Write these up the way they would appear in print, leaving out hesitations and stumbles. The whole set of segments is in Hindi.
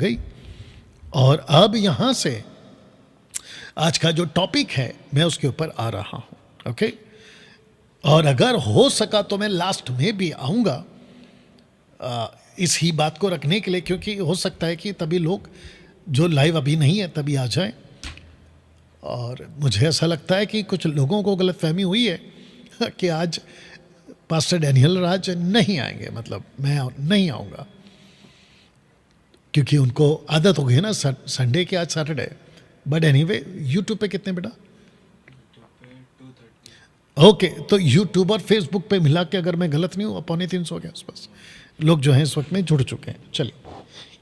गई। और अब यहाँ से आज का जो टॉपिक है मैं उसके ऊपर आ रहा हूँ। ओके, और अगर हो सका तो मैं लास्ट में भी आऊँगा इसी बात को रखने के लिए, क्योंकि हो सकता है कि तभी लोग जो लाइव अभी नहीं है तभी आ जाएं। और मुझे ऐसा लगता है कि कुछ लोगों को गलतफहमी हुई है कि आज पास्टर डैनियल राज नहीं आएंगे, मतलब मैं नहीं आऊँगा, क्योंकि उनको आदत हो गई ना संडे की, आज सैटरडे। बट एनीवे यूट्यूब पे कितने बेटा? ओके, तो यूट्यूब और फेसबुक पे मिला के अगर मैं गलत नहीं हूँ 250 के आसपास लोग जो हैं इस वक्त में जुड़ चुके हैं। चलिए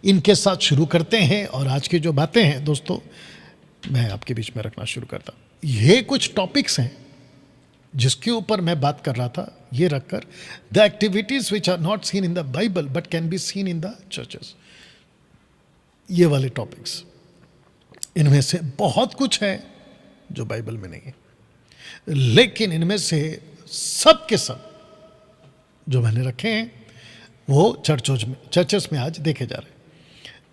इनके साथ शुरू करते हैं, और आज की जो बातें हैं दोस्तों मैं आपके बीच में रखना शुरू करता। ये कुछ टॉपिक्स हैं जिसके ऊपर मैं बात कर रहा था, ये रखकर the activities which are not seen in the Bible but can be seen in the churches, ये वाले टॉपिक्स। इनमें से बहुत कुछ है जो बाइबल में नहीं है, लेकिन इनमें से सब के सब जो मैंने रखे हैं वो चर्चेस में आज देखे जा रहे हैं,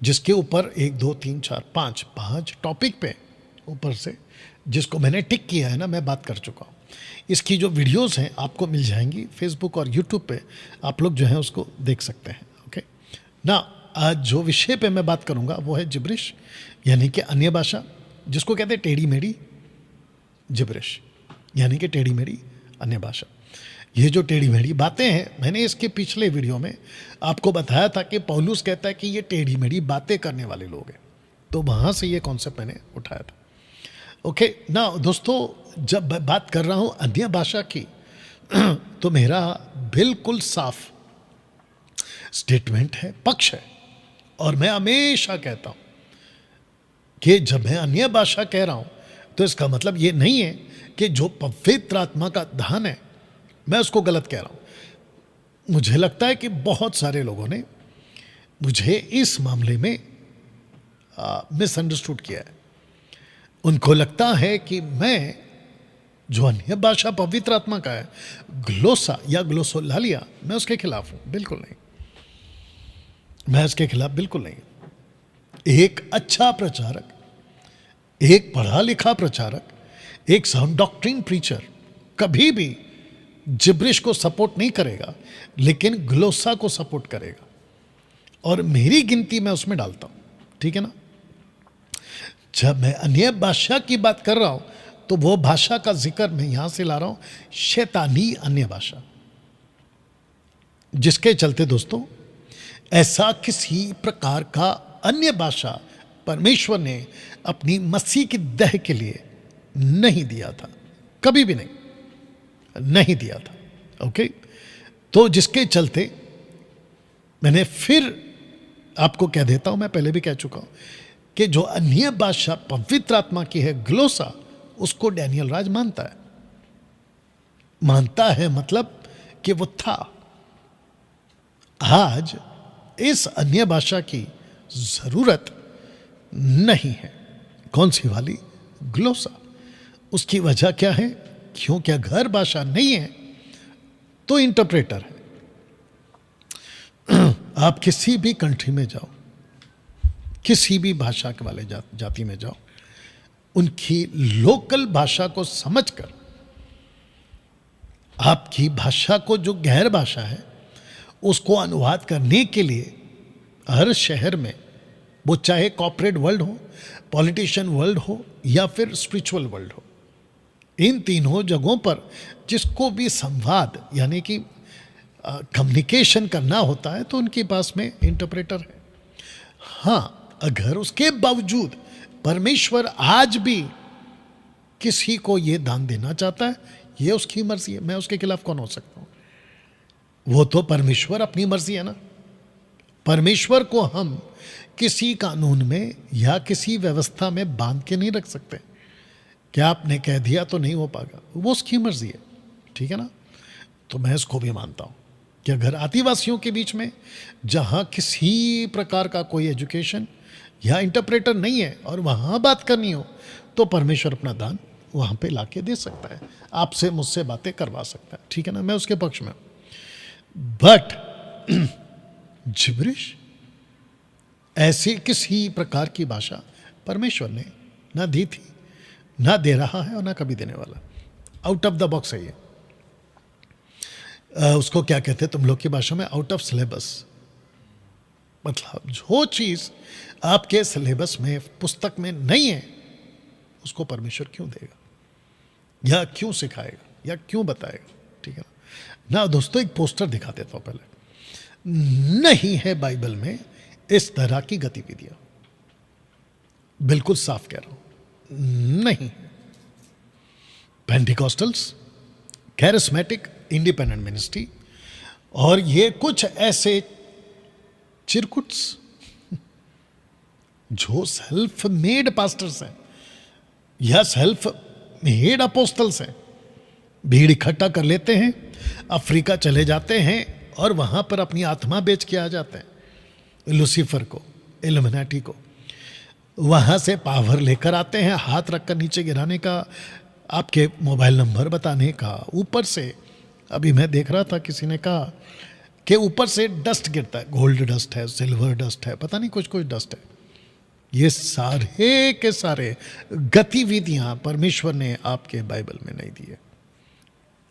जिसके ऊपर 1 2 3 4 5 टॉपिक पे ऊपर से जिसको मैंने टिक किया है ना, मैं बात कर चुका हूँ। इसकी जो वीडियोस हैं आपको मिल जाएंगी फेसबुक और यूट्यूब पे, आप लोग जो है उसको देख सकते हैं। ओके ना, आज जो विषय पे मैं बात करूँगा वो है जिब्रिश, यानी कि अन्य भाषा, जिसको कहते हैं टेढ़ी मेढ़ी जिब्रिश, यानी कि टेढ़ी मेढ़ी अन्य भाषा। ये जो टेढ़ी मेढ़ी बातें हैं, मैंने इसके पिछले वीडियो में आपको बताया था कि पौलुस कहता है कि ये टेढ़ी मेढ़ी बातें करने वाले लोग हैं, तो वहाँ से ये कॉन्सेप्ट मैंने उठाया था। ओके ना दोस्तों, जब मैं बात कर रहा हूँ अन्य भाषा की तो मेरा बिल्कुल साफ स्टेटमेंट है, पक्ष है, और मैं हमेशा कहता हूँ कि जब मैं अन्य भाषा कह रहा हूँ तो इसका मतलब ये नहीं है कि जो पवित्र आत्मा का दान है मैं उसको गलत कह रहा हूँ। मुझे लगता है कि बहुत सारे लोगों ने मुझे इस मामले में मिसअंडरस्टूड किया है। उनको लगता है कि मैं जो अन्य भाषा पवित्र आत्मा का है, ग्लोसा या ग्लोसोलालिया, मैं उसके खिलाफ हूँ। बिल्कुल नहीं, मैं उसके खिलाफ बिल्कुल नहीं। एक अच्छा प्रचारक, एक पढ़ा लिखा प्रचारक, एक साउंड डॉक्ट्रिन प्रीचर कभी भी जिब्रिश को सपोर्ट नहीं करेगा, लेकिन ग्लोसा को सपोर्ट करेगा, और मेरी गिनती मैं उसमें डालता हूं, ठीक है ना। जब मैं अन्य भाषा की बात कर रहा हूं तो वो भाषा का जिक्र मैं यहां से ला रहा हूं, शैतानी अन्य भाषा, जिसके चलते दोस्तों ऐसा किसी प्रकार का अन्य भाषा परमेश्वर ने अपनी मसीह की दह के लिए नहीं दिया था, कभी भी नहीं दिया था। ओके, तो जिसके चलते मैंने फिर आपको कह देता हूं, मैं पहले भी कह चुका हूं कि जो अन्य भाषा पवित्र आत्मा की है, ग्लोसा, उसको डैनियल राज मानता है मतलब कि वो था। आज इस अन्य भाषा की जरूरत नहीं है। कौन सी वाली? ग्लोसा। उसकी वजह क्या है? क्यों? क्या घर भाषा नहीं है तो इंटरप्रेटर है। आप किसी भी कंट्री में जाओ, किसी भी भाषा के वाले जाति में जाओ, उनकी लोकल भाषा को समझकर आपकी भाषा को, जो गैर भाषा है, उसको अनुवाद करने के लिए हर शहर में, वो चाहे कॉर्पोरेट वर्ल्ड हो, पॉलिटिशियन वर्ल्ड हो या फिर स्पिरिचुअल वर्ल्ड हो, इन तीनों जगहों पर जिसको भी संवाद यानी कि कम्युनिकेशन करना होता है तो उनके पास में इंटरप्रेटर है। हाँ, अगर उसके बावजूद परमेश्वर आज भी किसी को ये दान देना चाहता है, ये उसकी मर्जी है, मैं उसके खिलाफ कौन हो सकता हूँ? वो तो परमेश्वर अपनी मर्जी है ना। परमेश्वर को हम किसी कानून में या किसी व्यवस्था में बांध के नहीं रख सकते कि आपने कह दिया तो नहीं हो पाएगा, वो उसकी मर्जी है, ठीक है ना। तो मैं इसको भी मानता हूँ कि अगर आदिवासियों के बीच में जहाँ किसी प्रकार का कोई एजुकेशन या इंटरप्रेटर नहीं है और वहाँ बात करनी हो, तो परमेश्वर अपना दान वहाँ पे लाके दे सकता है, आपसे मुझसे बातें करवा सकता है, ठीक है ना, मैं उसके पक्ष में। बट जिब्रिश ऐसी किसी प्रकार की भाषा परमेश्वर ने ना दी थी, ना दे रहा है और ना कभी देने वाला। आउट ऑफ द बॉक्स है ये। उसको क्या कहते हैं तुम लोग की भाषा में? Out of syllabus. मतलब जो चीज़ आपके सिलेबस में, पुस्तक में नहीं है, उसको परमेश्वर क्यों देगा या क्यों सिखाएगा या क्यों बताएगा? ठीक है ना दोस्तों, एक पोस्टर दिखा देता हूं पहले। नहीं है बाइबल में इस तरह की गतिविधियां, बिल्कुल साफ कह रहा हूं, नहीं। पेंटिकॉस्टल्स, कैरिस्मेटिक, इंडिपेंडेंट मिनिस्ट्री और ये कुछ ऐसे चिरकुट्स जो सेल्फ मेड पास्टर्स हैं या सेल्फ मेड अपोस्टल्स हैं, भीड़ इकट्ठा कर लेते हैं, अफ्रीका चले जाते हैं और वहां पर अपनी आत्मा बेच के आ जाते हैं। लूसीफर को, इल्यूमिनाटी को वहां से पावर लेकर आते हैं, हाथ रखकर नीचे गिराने का, आपके मोबाइल नंबर बताने का, ऊपर से अभी मैं देख रहा था किसी ने कहा कि ऊपर से डस्ट गिरता है, गोल्ड डस्ट है, सिल्वर डस्ट है, पता नहीं कुछ कुछ डस्ट है। ये सारे के सारे गतिविधियां परमेश्वर ने आपके बाइबल में नहीं दी है,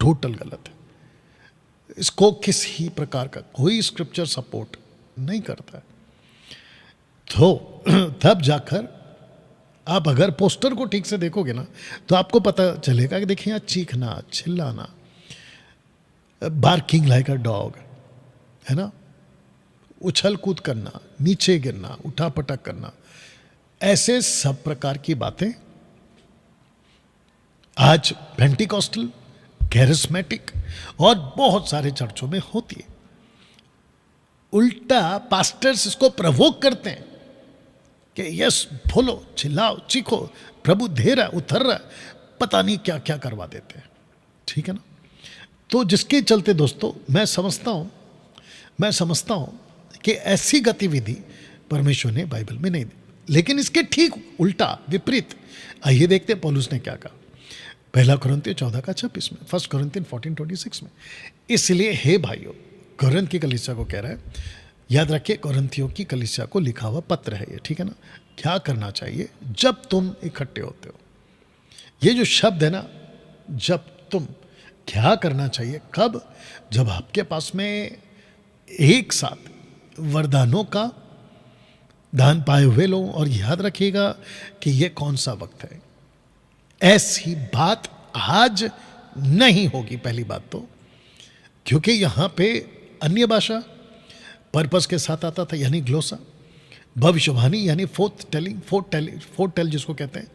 टोटल गलत है। इसको किसी प्रकार का कोई स्क्रिप्चर सपोर्ट नहीं करता है। तो तब जाकर आप अगर पोस्टर को ठीक से देखोगे ना तो आपको पता चलेगा कि देखिए यहाँ चीखना, चिल्लाना, बार्किंग लाइक अ डॉग, है ना, उछल कूद करना, नीचे गिरना, उठा पटक करना, ऐसे सब प्रकार की बातें आज पेंटिकॉस्टल, कैरिस्मेटिक और बहुत सारे चर्चों में होती है। उल्टा पास्टर्स इसको प्रवोक करते हैं कि यस बोलो, चिल्लाओ, चीखो, प्रभु दे रहा है, उतर रहा है, पता नहीं क्या क्या करवा देते हैं। ठीक है ना। तो जिसके चलते दोस्तों मैं समझता हूं कि ऐसी गतिविधि परमेश्वर ने बाइबल में नहीं दी। लेकिन इसके ठीक उल्टा, विपरीत, आइए देखते हैं पौलुस ने क्या कहा। पहला कुरिन्थियों 14:26 में, 1 Corinthians 14:26 में। इसलिए हे भाइयों, कुरिन्थ की कलीसिया को कह रहा है, याद रखिए कुरिन्थियों की कलीसिया को लिखा हुआ पत्र है ये, ठीक है ना। क्या करना चाहिए जब तुम इकट्ठे होते हो? ये जो शब्द है ना, जब तुम, क्या करना चाहिए कब? जब आपके पास में एक साथ वरदानों का दान पाए हुए लोग, और याद रखिएगा कि ये कौन सा वक्त है। ऐसी बात आज नहीं होगी, पहली बात तो, क्योंकि यहां पे अन्य भाषा पर्पस के साथ आता था, यानी ग्लोसा, भविष्यवाणी यानी फोर्थ टेल जिसको कहते हैं,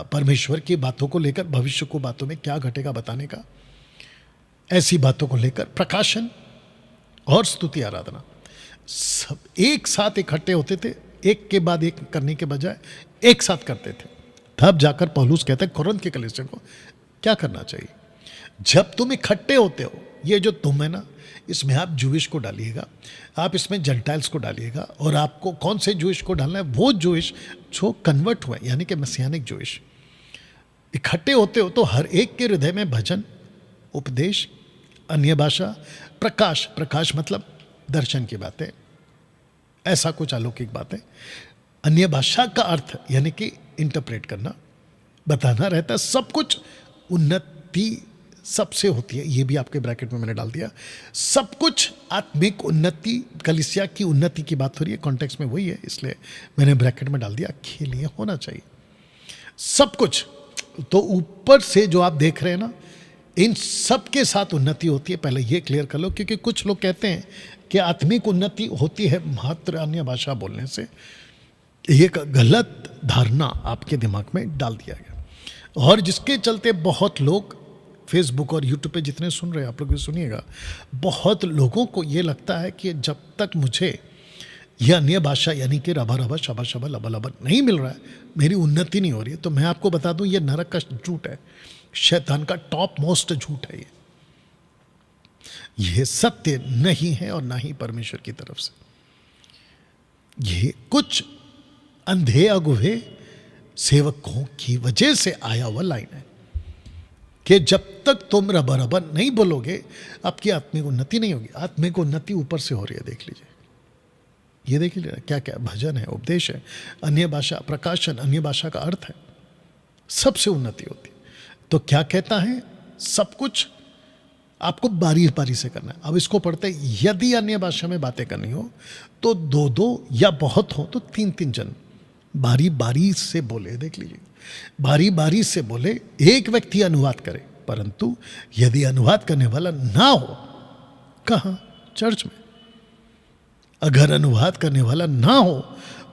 परमेश्वर की बातों को लेकर, भविष्य को बातों में क्या घटेगा बताने का, ऐसी बातों को लेकर प्रकाशन और स्तुति आराधना, सब एक साथ इकट्ठे होते थे, एक के बाद एक करने के बजाय एक साथ करते थे। तब जाकर पौलुस कहते हैं कुरिन्थ की कलीसिया को क्या करना चाहिए। जब तुम इकट्ठे होते हो, ये जो तुम है ना, इसमें आप जूइश को डालिएगा, आप इसमें जेंटाइल्स को डालिएगा, और आपको कौन से जूइश को डालना है? वो जूइश जो कन्वर्ट हुए, यानी कि मसीहानिक जूइश। इकट्ठे होते हो तो हर एक के हृदय में भजन, उपदेश, अन्य भाषा, प्रकाश मतलब दर्शन की बातें, ऐसा कुछ अलौकिक बातें, अन्य भाषा का अर्थ यानी कि इंटरप्रेट करना, बताना रहता है। सब कुछ उन्नति सबसे होती है, ये भी आपके ब्रैकेट में मैंने डाल दिया। सब कुछ आत्मिक उन्नति, कलीसिया की उन्नति की बात हो रही है, कॉन्टेक्स्ट में वही है, इसलिए मैंने ब्रैकेट में डाल दिया, के लिए होना चाहिए सब कुछ। तो ऊपर से जो आप देख रहे हैं ना, इन सब के साथ उन्नति होती है, पहले ये क्लियर कर लो, क्योंकि कुछ लोग कहते हैं कि आत्मिक उन्नति होती है मात्र अन्य भाषा बोलने से। ये गलत धारणा आपके दिमाग में डाल दिया गया, और जिसके चलते बहुत लोग फेसबुक और यूट्यूब पे जितने सुन रहे हैं, आप लोग भी सुनिएगा, बहुत लोगों को ये लगता है कि जब तक मुझे यह अन्य भाषा यानी कि रबा रबा शबा शबा लबा लबा नहीं मिल रहा है, मेरी उन्नति नहीं हो रही है। तो मैं आपको बता दूं, ये नरक का झूठ है, शैतान का टॉप मोस्ट झूठ है ये सत्य नहीं है, और ना ही परमेश्वर की तरफ से। ये कुछ अंधे अगुवे सेवकों की वजह से आया हुआ लाइन है कि जब तक तुम रबा रबा नहीं बोलोगे, आपकी आत्मिक उन्नति नहीं होगी। आत्मिक उन्नति ऊपर से हो रही है, देख लीजिए। ये देख लीजिए क्या क्या भजन है, उपदेश है, अन्य भाषा प्रकाशन, अन्य भाषा का अर्थ है, सबसे उन्नति होती है। तो क्या कहता है, सब कुछ आपको बारी बारी से करना है। अब इसको पढ़ते, यदि अन्य भाषा में बातें करनी हो तो दो दो या बहुत हो तो तीन तीन जन बारी बारी से बोले। देख लीजिए, बारी बारी से बोले, एक व्यक्ति अनुवाद करे। परंतु यदि अनुवाद करने वाला ना हो, कहाँ? चर्च में। अगर अनुवाद करने वाला ना हो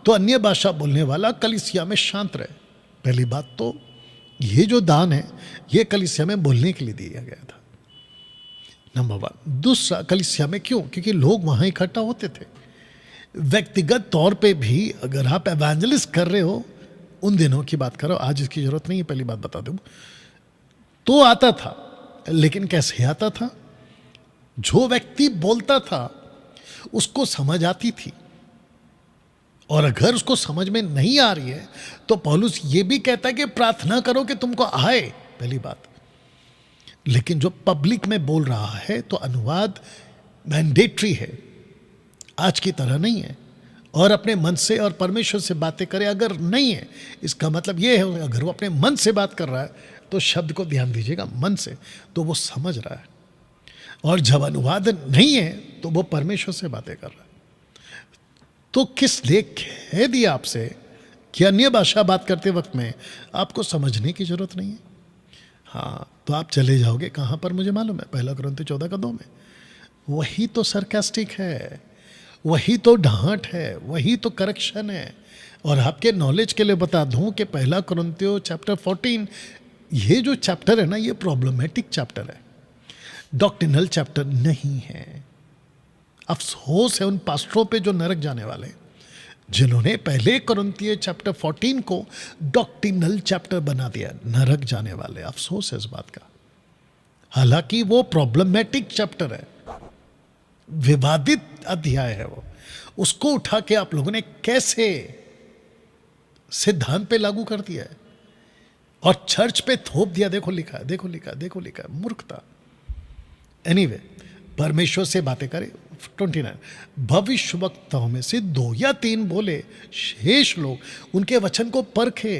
तो अन्य भाषा बोलने वाला कलीसिया में शांत रहे। पहली बात तो ये जो दान है ये कलीसिया में बोलने के लिए दिया गया था, नंबर 1। दूसरा, कलीसिया में क्यों? क्योंकि लोग वहां इकट्ठा होते थे। व्यक्तिगत तौर पे भी अगर आप एवेंजलिस्ट कर रहे हो, उन दिनों की बात करो, आज इसकी जरूरत नहीं है, पहली बात बता दूं, तो आता था। लेकिन कैसे आता था? जो व्यक्ति बोलता था उसको समझ आती थी, और अगर उसको समझ में नहीं आ रही है तो पौलुस ये भी कहता है कि प्रार्थना करो कि तुमको आए, पहली बात। लेकिन जो पब्लिक में बोल रहा है तो अनुवाद मैंडेटरी है, आज की तरह नहीं है। और अपने मन से और परमेश्वर से बातें करे, अगर नहीं है, इसका मतलब ये है अगर वो अपने मन से बात कर रहा है तो शब्द को ध्यान दीजिएगा, मन से, तो वो समझ रहा है। और जब अनुवाद नहीं है तो वो परमेश्वर से बातें कर रहा है। तो किस लिए कह दिया आपसे कि अन्य भाषा बात करते वक्त में आपको समझने की जरूरत नहीं है? हाँ, तो आप चले जाओगे कहाँ पर, मुझे मालूम है, 1 कुरिन्थियों 14:2 में। वही तो सरकास्टिक है, वही तो डांट है, वही तो करेक्शन है। और आपके नॉलेज के लिए बता दूं कि 1 कुरिन्थियों चैप्टर 14, ये जो चैप्टर है ना, ये प्रॉब्लमेटिक चैप्टर है, डॉक्ट्रिनल चैप्टर नहीं है। अफसोस है उन पास्टरों पे जो नरक जाने वाले, जिन्होंने 1 कुरिन्थियों चैप्टर 14 को डॉक्ट्रिनल चैप्टर बना दिया, नरक जाने वाले। अफसोस है इस बात का। हालांकि वो प्रॉब्लमेटिक चैप्टर है, विवादित अध्याय है वो। उसको उठा के आप लोगों ने कैसे सिद्धांत पे लागू कर दिया है और चर्च पे थोप दिया। देखो लिखा है, देखो लिखा है, देखो लिखा है, मूर्खता। एनीवे, परमेश्वर से बातें करें। 29, भविष्यवक्ताओं में से 2 या 3 बोले, शेष लोग उनके वचन को परखे।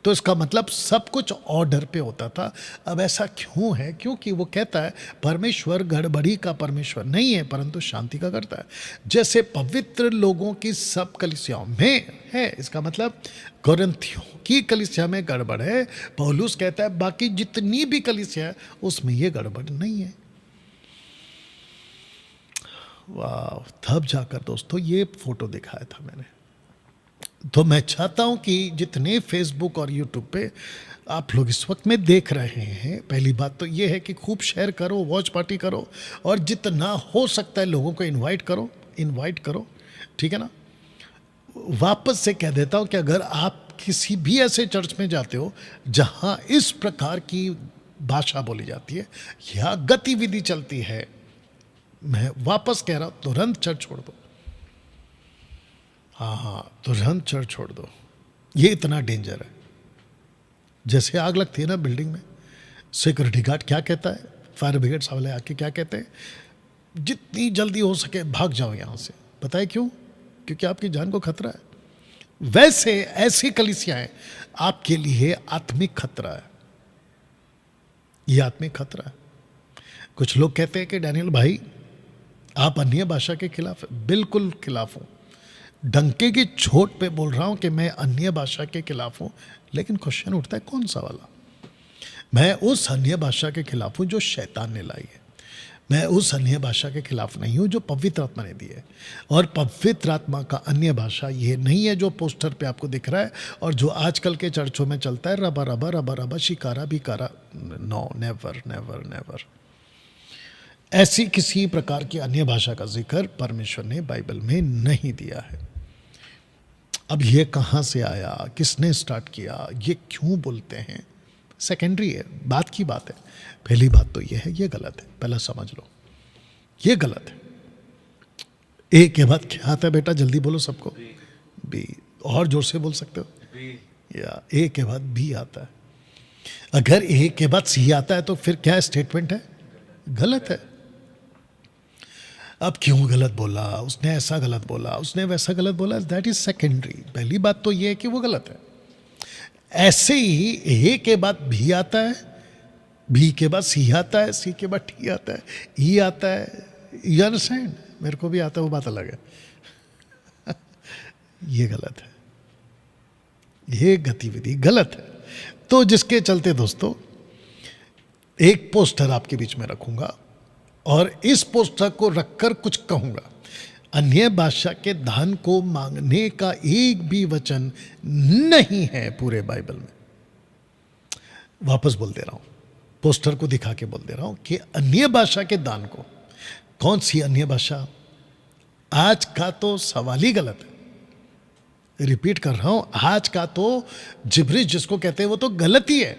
तो इसका मतलब सब कुछ ऑर्डर पे होता था। अब ऐसा क्यों है? क्योंकि वो कहता है परमेश्वर गड़बड़ी का परमेश्वर नहीं है, परंतु शांति का करता है। जैसे पवित्र लोगों की सब कलीसियाओं में है, इसका मतलब कुरिन्थियों की कलीसिया में गड़बड़ है। पौलुस कहता है बाकी जितनी भी कलीसिया है उसमें ये गड़बड़ नहीं है। वाह, तब जाकर दोस्तों ये फोटो दिखाया था मैंने। तो मैं चाहता हूं कि जितने फेसबुक और यूट्यूब पे आप लोग इस वक्त में देख रहे हैं, पहली बात तो ये है कि खूब शेयर करो, वॉच पार्टी करो, और जितना हो सकता है लोगों को इनवाइट करो, ठीक है ना। वापस से कह देता हूं कि अगर आप किसी भी ऐसे चर्च में जाते हो जहां इस प्रकार की भाषा बोली जाती है या गतिविधि चलती है, मैं वापस कह रहा हूं, तुरंत चर्च छोड़ दो। हाँ, तुरंत चर्च छोड़ दो। ये इतना डेंजर है। जैसे आग लगती है ना बिल्डिंग में, सिक्योरिटी गार्ड क्या कहता है, फायर ब्रिगेड वाले आके क्या कहते हैं, जितनी जल्दी हो सके भाग जाओ यहाँ से। पता है क्यों? क्योंकि आपकी जान को खतरा है। वैसे ऐसी कलीसियाएं आपके लिए आत्मिक खतरा है। ये आत्मिक खतरा है। कुछ लोग कहते हैं कि डैनियल भाई आप अन्य भाषा के खिलाफ है। बिल्कुल खिलाफ हूँ, डंके की चोट पे बोल रहा हूं कि मैं अन्य भाषा के खिलाफ हूं। लेकिन क्वेश्चन उठता है कौन सा वाला? मैं उस अन्य भाषा के खिलाफ हूं जो शैतान ने लाई है। मैं उस अन्य भाषा के खिलाफ नहीं हूं जो पवित्र आत्मा ने दी है। और पवित्र आत्मा का अन्य भाषा ये नहीं है जो पोस्टर पे आपको दिख रहा है और जो आजकल के चर्चों में चलता है, रबा रबा रबा रबा शिकारा बिकारा। No, never never never. ऐसी किसी प्रकार की अन्य भाषा का जिक्र परमेश्वर ने बाइबल में नहीं दिया है। अब ये कहाँ से आया, किसने स्टार्ट किया, ये क्यों बोलते हैं, सेकेंडरी है, बात की बात है। पहली बात तो ये है, ये गलत है, पहला समझ लो, ये गलत है। ए के बाद क्या आता है बेटा, जल्दी बोलो सबको? बी। और जोर से बोल सकते हो? या ए के बाद बी आता है। अगर ए के बाद सी आता है तो फिर क्या स्टेटमेंट है? गलत है। अब क्यों गलत बोला, उसने ऐसा गलत बोला, उसने वैसा गलत बोला, दैट इज सेकेंडरी। पहली बात तो ये है कि वो गलत है। ऐसे ही ए के बाद भी आता है, बी के बाद सी आता है, सी के बाद टी आता है, ई आता है। You understand? मेरे को भी आता है, वो बात अलग है। ये गलत है, ये गतिविधि गलत है। तो जिसके चलते दोस्तों एक पोस्टर आपके बीच में रखूंगा और इस पोस्टर को रखकर कुछ कहूंगा। अन्य भाषा के दान को मांगने का एक भी वचन नहीं है पूरे बाइबल में। वापस बोल दे रहा हूं, पोस्टर को दिखा के बोल दे रहा हूं कि अन्य भाषा के दान को, कौन सी अन्य भाषा? आज का तो सवाल ही गलत है। रिपीट कर रहा हूं, आज का तो जिब्रिश जिसको कहते हैं वो तो गलत ही है।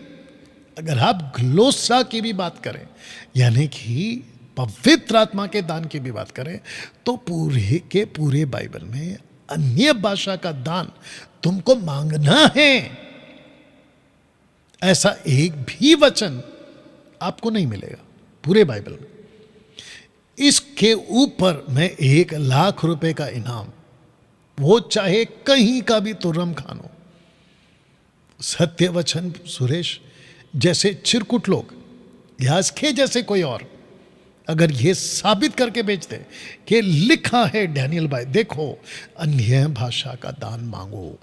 अगर आप ग्लोसा की भी बात करें, यानी कि पवित्र आत्मा के दान की भी बात करें, तो पूरे के पूरे बाइबल में अन्य भाषा का दान तुमको मांगना है, ऐसा एक भी वचन आपको नहीं मिलेगा पूरे बाइबल में। इसके ऊपर मैं 1,00,000 रुपए का इनाम, वो चाहे कहीं का भी तुर्रम खान हो, सत्य वचन सुरेश जैसे चिरकुट लोग, याजखे जैसे कोई और, अगर ये साबित करके बेचते कि लिखा है डैनियल भाई देखो अन्य भाषा का दान मांगो,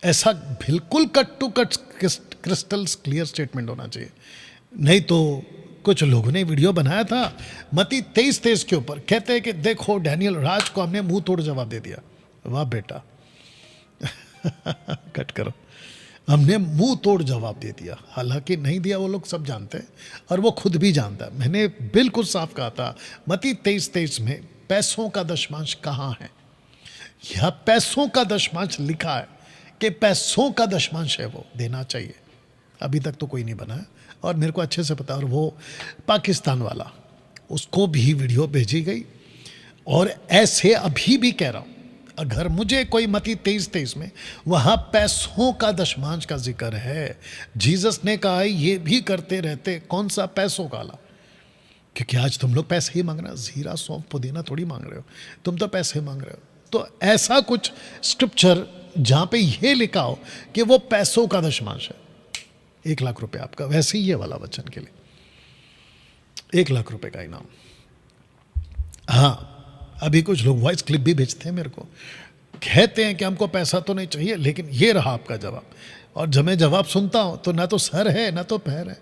ऐसा बिल्कुल cut to cut crystal clear statement होना चाहिए। नहीं तो कुछ लोगों ने वीडियो बनाया था मत्ती 23:23 के ऊपर, कहते हैं कि देखो डैनियल राज को हमने मुंह तोड़ जवाब दे दिया। वाह बेटा, कट करो, हमने मुंह तोड़ जवाब दे दिया। हालांकि नहीं दिया वो लोग सब जानते हैं और वो खुद भी जानता है। मैंने बिल्कुल साफ कहा था मत्ती 23:23 में पैसों का दशमांश कहाँ है, यह पैसों का दशमांश लिखा है कि पैसों का दशमांश है वो देना चाहिए। अभी तक तो कोई नहीं बना है और मेरे को अच्छे से पता। और वो पाकिस्तान वाला, उसको भी वीडियो भेजी गई। और ऐसे अभी भी कह रहा हूँ, अगर मुझे कोई मत्ती 23:23 में वहाँ पैसों का दशमांश का जिक्र है, जीसस ने कहा है ये भी करते रहते, कौन सा पैसों का ला? क्योंकि आज तुम लोग पैसे ही मांग रहे हो, जीरा सौंफ पुदीना थोड़ी मांग रहे हो, तुम तो पैसे मांग रहे हो। तो ऐसा कुछ स्क्रिप्चर जहाँ पे ये लिखा हो कि वो पैसों का दशमांश है, 1,00,000 रुपये आपका। वैसे ही ये वाला वचन के लिए 1,00,000 रुपये का इनाम। हाँ, अभी कुछ लोग वॉइस क्लिप भी भेजते हैं मेरे को, कहते हैं कि हमको पैसा तो नहीं चाहिए, लेकिन ये रहा आपका जवाब। और जब मैं जवाब सुनता हूं तो ना तो सर है ना तो पैर है।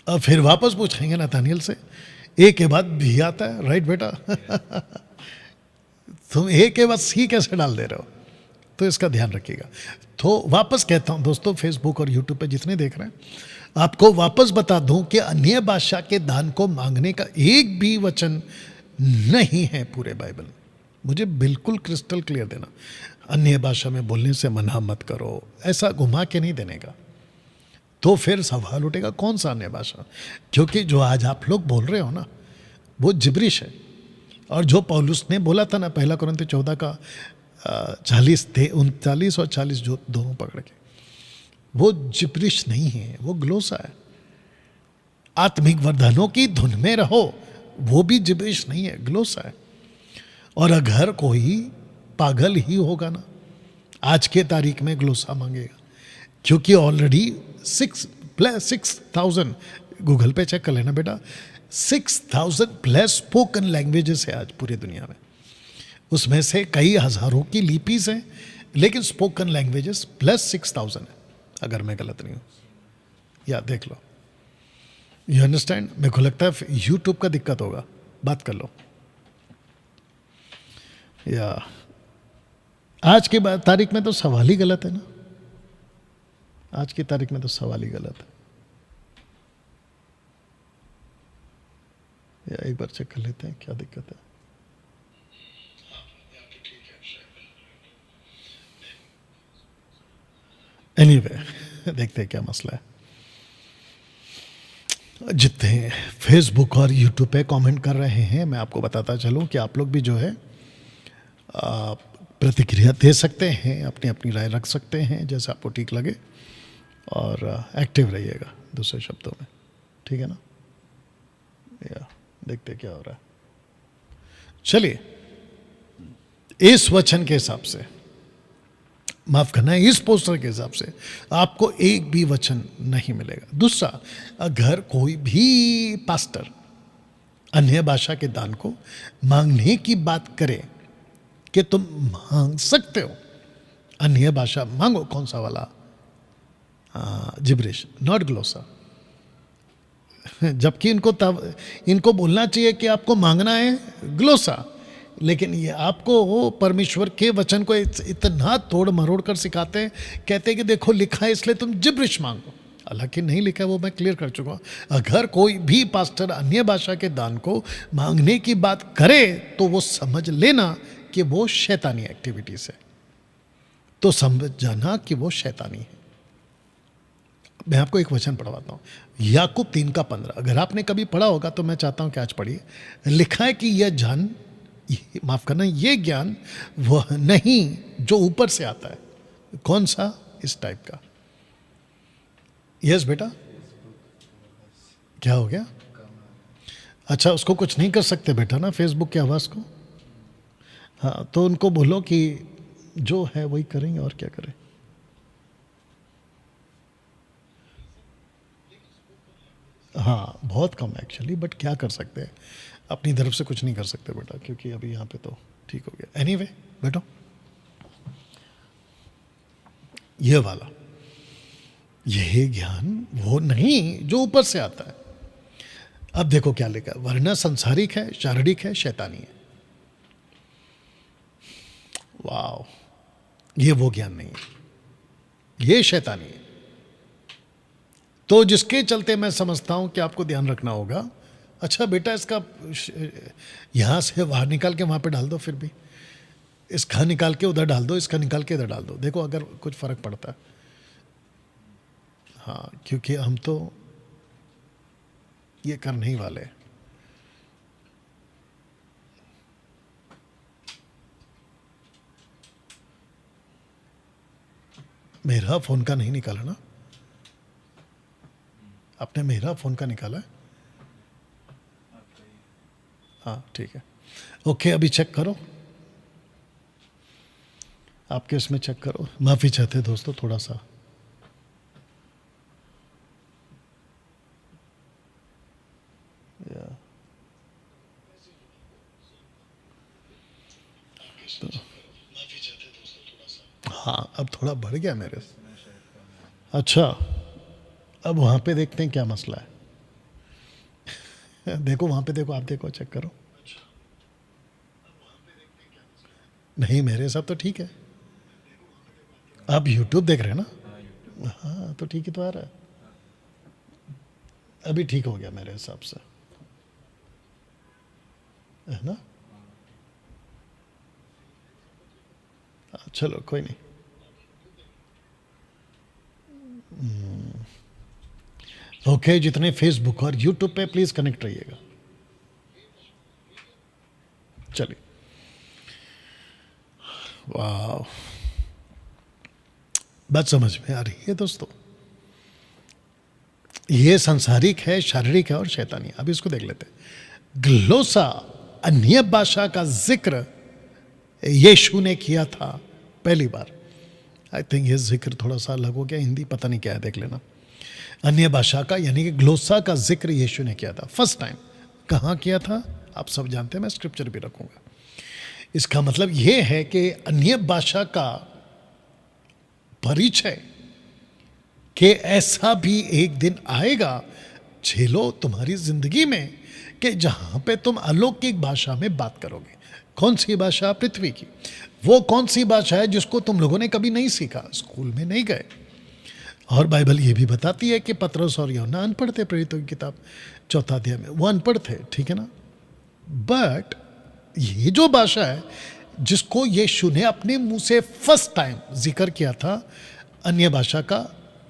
अब फिर वापस पूछेंगे नाथानियल से, ए के बाद भी आता है, राइट बेटा? तुम ए के बाद सी कैसे डाल दे रहे हो? तो इसका ध्यान रखिएगा। तो वापस कहता हूं दोस्तों, फेसबुक और यूट्यूब पे जितने देख रहे हैं, आपको वापस बता दूं कि अन्य भाषा के दान को मांगने का एक भी वचन नहीं है पूरे बाइबल में। मुझे बिल्कुल क्रिस्टल क्लियर देना, अन्य भाषा में बोलने से मना मत करो, ऐसा घुमा के नहीं देने का। तो फिर सवाल उठेगा कौन सा अन्य भाषा? क्योंकि जो आज आप लोग बोल रहे हो ना, वो जिब्रिश है। और जो पौलुस ने बोला था ना, 1 कुरिन्थियों 14 का 40 थे, 39 और 40 जो दोनों पकड़ के, वो जिब्रिश नहीं है, वो ग्लोसा है। आत्मिक वर्धनों की धुन में रहो, वो भी जिब्रिश नहीं है, ग्लोसा है। और अगर कोई पागल ही होगा ना, आज के तारीख में ग्लोसा मांगेगा, क्योंकि ऑलरेडी 6,000 गूगल पे चेक कर लेना बेटा, 6,000 प्लस स्पोकन लैंग्वेजेस है आज पूरी दुनिया में। उसमें से कई हजारों की लिपीज हैं, लेकिन स्पोकन लैंग्वेजेस प्लस 6,000 है, अगर मैं गलत नहीं हूँ। या देख लो, यू अंडरस्टैंड? मेरे को लगता है यूट्यूब का दिक्कत होगा, बात कर लो। या आज की तारीख में तो सवाल ही गलत है ना, आज की तारीख में तो सवाल ही गलत है। या एक बार चेक कर लेते हैं क्या दिक्कत है। एनीवे, देखते हैं क्या मसला है। जितने फेसबुक और यूट्यूब पे कमेंट कर रहे हैं, मैं आपको बताता चलूं कि आप लोग भी जो है प्रतिक्रिया दे सकते हैं, अपनी अपनी राय रख सकते हैं जैसे आपको ठीक लगे, और एक्टिव रहिएगा दूसरे शब्दों में, ठीक है ना? या देखते क्या हो रहा है। चलिए, इस वचन के हिसाब से, माफ करना है, इस पोस्टर के हिसाब से आपको एक भी वचन नहीं मिलेगा। दूसरा, अगर कोई भी पास्टर अन्य भाषा के दान को मांगने की बात करे कि तुम मांग सकते हो, अन्य भाषा मांगो, कौन सा वाला, जिब्रिश, नॉट ग्लोसा। जबकि इनको बोलना चाहिए कि आपको मांगना है ग्लोसा, लेकिन ये आपको वो परमेश्वर के वचन को इतना तोड़ मरोड़ कर सिखाते हैं, कहते हैं कि देखो लिखा है इसलिए तुम जिब्रिश मांगो। हालांकि नहीं लिखा है, वो मैं क्लियर कर चुका हूँ। अगर कोई भी पास्टर अन्य भाषा के दान को मांगने की बात करे तो वो समझ लेना कि वो शैतानी एक्टिविटीज है, तो समझ जाना कि वो शैतानी है। मैं आपको एक वचन पढ़वाता हूँ, याकूब 3:15। अगर आपने कभी पढ़ा होगा तो मैं चाहता हूँ कि आज पढ़िए। लिखा है कि यह माफ करना, ये ज्ञान वह नहीं जो ऊपर से आता है। कौन सा? इस टाइप का। यस बेटा, क्या हो गया? अच्छा, उसको कुछ नहीं कर सकते बेटा ना, फेसबुक की आवाज़ को। हाँ, तो उनको बोलो कि जो है वही करेंगे, और क्या करें। हाँ, बहुत कम एक्चुअली, बट क्या कर सकते हैं, अपनी तरफ से कुछ नहीं कर सकते बेटा, क्योंकि अभी यहाँ पे तो ठीक हो गया। एनीवे बेटा, ये वाला, यह ज्ञान वो नहीं जो ऊपर से आता है। अब देखो क्या लिखा, वरना संसारिक है, शारीरिक है, शैतानी है। वाह, ये वो ज्ञान नहीं है, ये शैतानी है। तो जिसके चलते मैं समझता हूं कि आपको ध्यान रखना होगा। अच्छा बेटा, इसका यहां से बाहर निकाल के वहां पे डाल दो, फिर भी इसका निकाल के उधर डाल दो, इसका निकाल के इधर डाल दो, देखो अगर कुछ फर्क पड़ता है। हाँ, क्योंकि हम तो ये करने ही वाले हैं। मेरा फोन का नहीं निकाला ना आपने? मेरा फोन का निकाला है? हाँ ठीक है, ओके। अभी चेक करो, आपके इसमें चेक करो। माफ़ी चाहते दोस्तों, थोड़ा सा तो, हाँ अब थोड़ा बढ़ गया मेरे से। अच्छा, अब वहाँ पे देखते हैं क्या मसला है। देखो वहाँ पे, देखो आप, देखो चेक करो। नहीं, मेरे साथ तो ठीक है। आप YouTube देख रहे हैं ना? हाँ तो ठीक ही तो आ रहा है। अभी ठीक हो गया मेरे हिसाब से, है ना? चलो कोई नहीं। ओके, जितने फेसबुक और यूट्यूब पे प्लीज कनेक्ट रहिएगा। चलिए, वाह, बात समझ में आ रही है दोस्तों? ये संसारिक है, शारीरिक है और शैतानी है। अब इसको देख लेते हैं। ग्लोसा, अन्य भाषा का जिक्र यीशु ने किया था पहली बार। आई थिंक ये जिक्र थोड़ा सा अलग हो गया, हिंदी पता नहीं क्या है, देख लेना। अन्य भाषा का यानी कि ग्लोसा का जिक्र यीशु ने किया था फर्स्ट टाइम। कहाँ किया था आप सब जानते हैं, मैं स्क्रिप्चर भी रखूंगा। इसका मतलब यह है कि अन्य भाषा का परिचय कि ऐसा भी एक दिन आएगा झेलो तुम्हारी जिंदगी में कि जहां पे तुम अलौकिक भाषा में बात करोगे। कौन सी भाषा? पृथ्वी की। वो कौन सी भाषा है जिसको तुम लोगों ने कभी नहीं सीखा, स्कूल में नहीं गए। और बाइबल ये भी बताती है कि पतरस और यूहन्ना अनपढ़ थे, प्रेरितों की किताब 4 अध्याय में वो अनपढ़ थे, ठीक है ना? बट ये जो भाषा है जिसको यीशु ने अपने मुंह से फर्स्ट टाइम जिक्र किया था, अन्य भाषा का,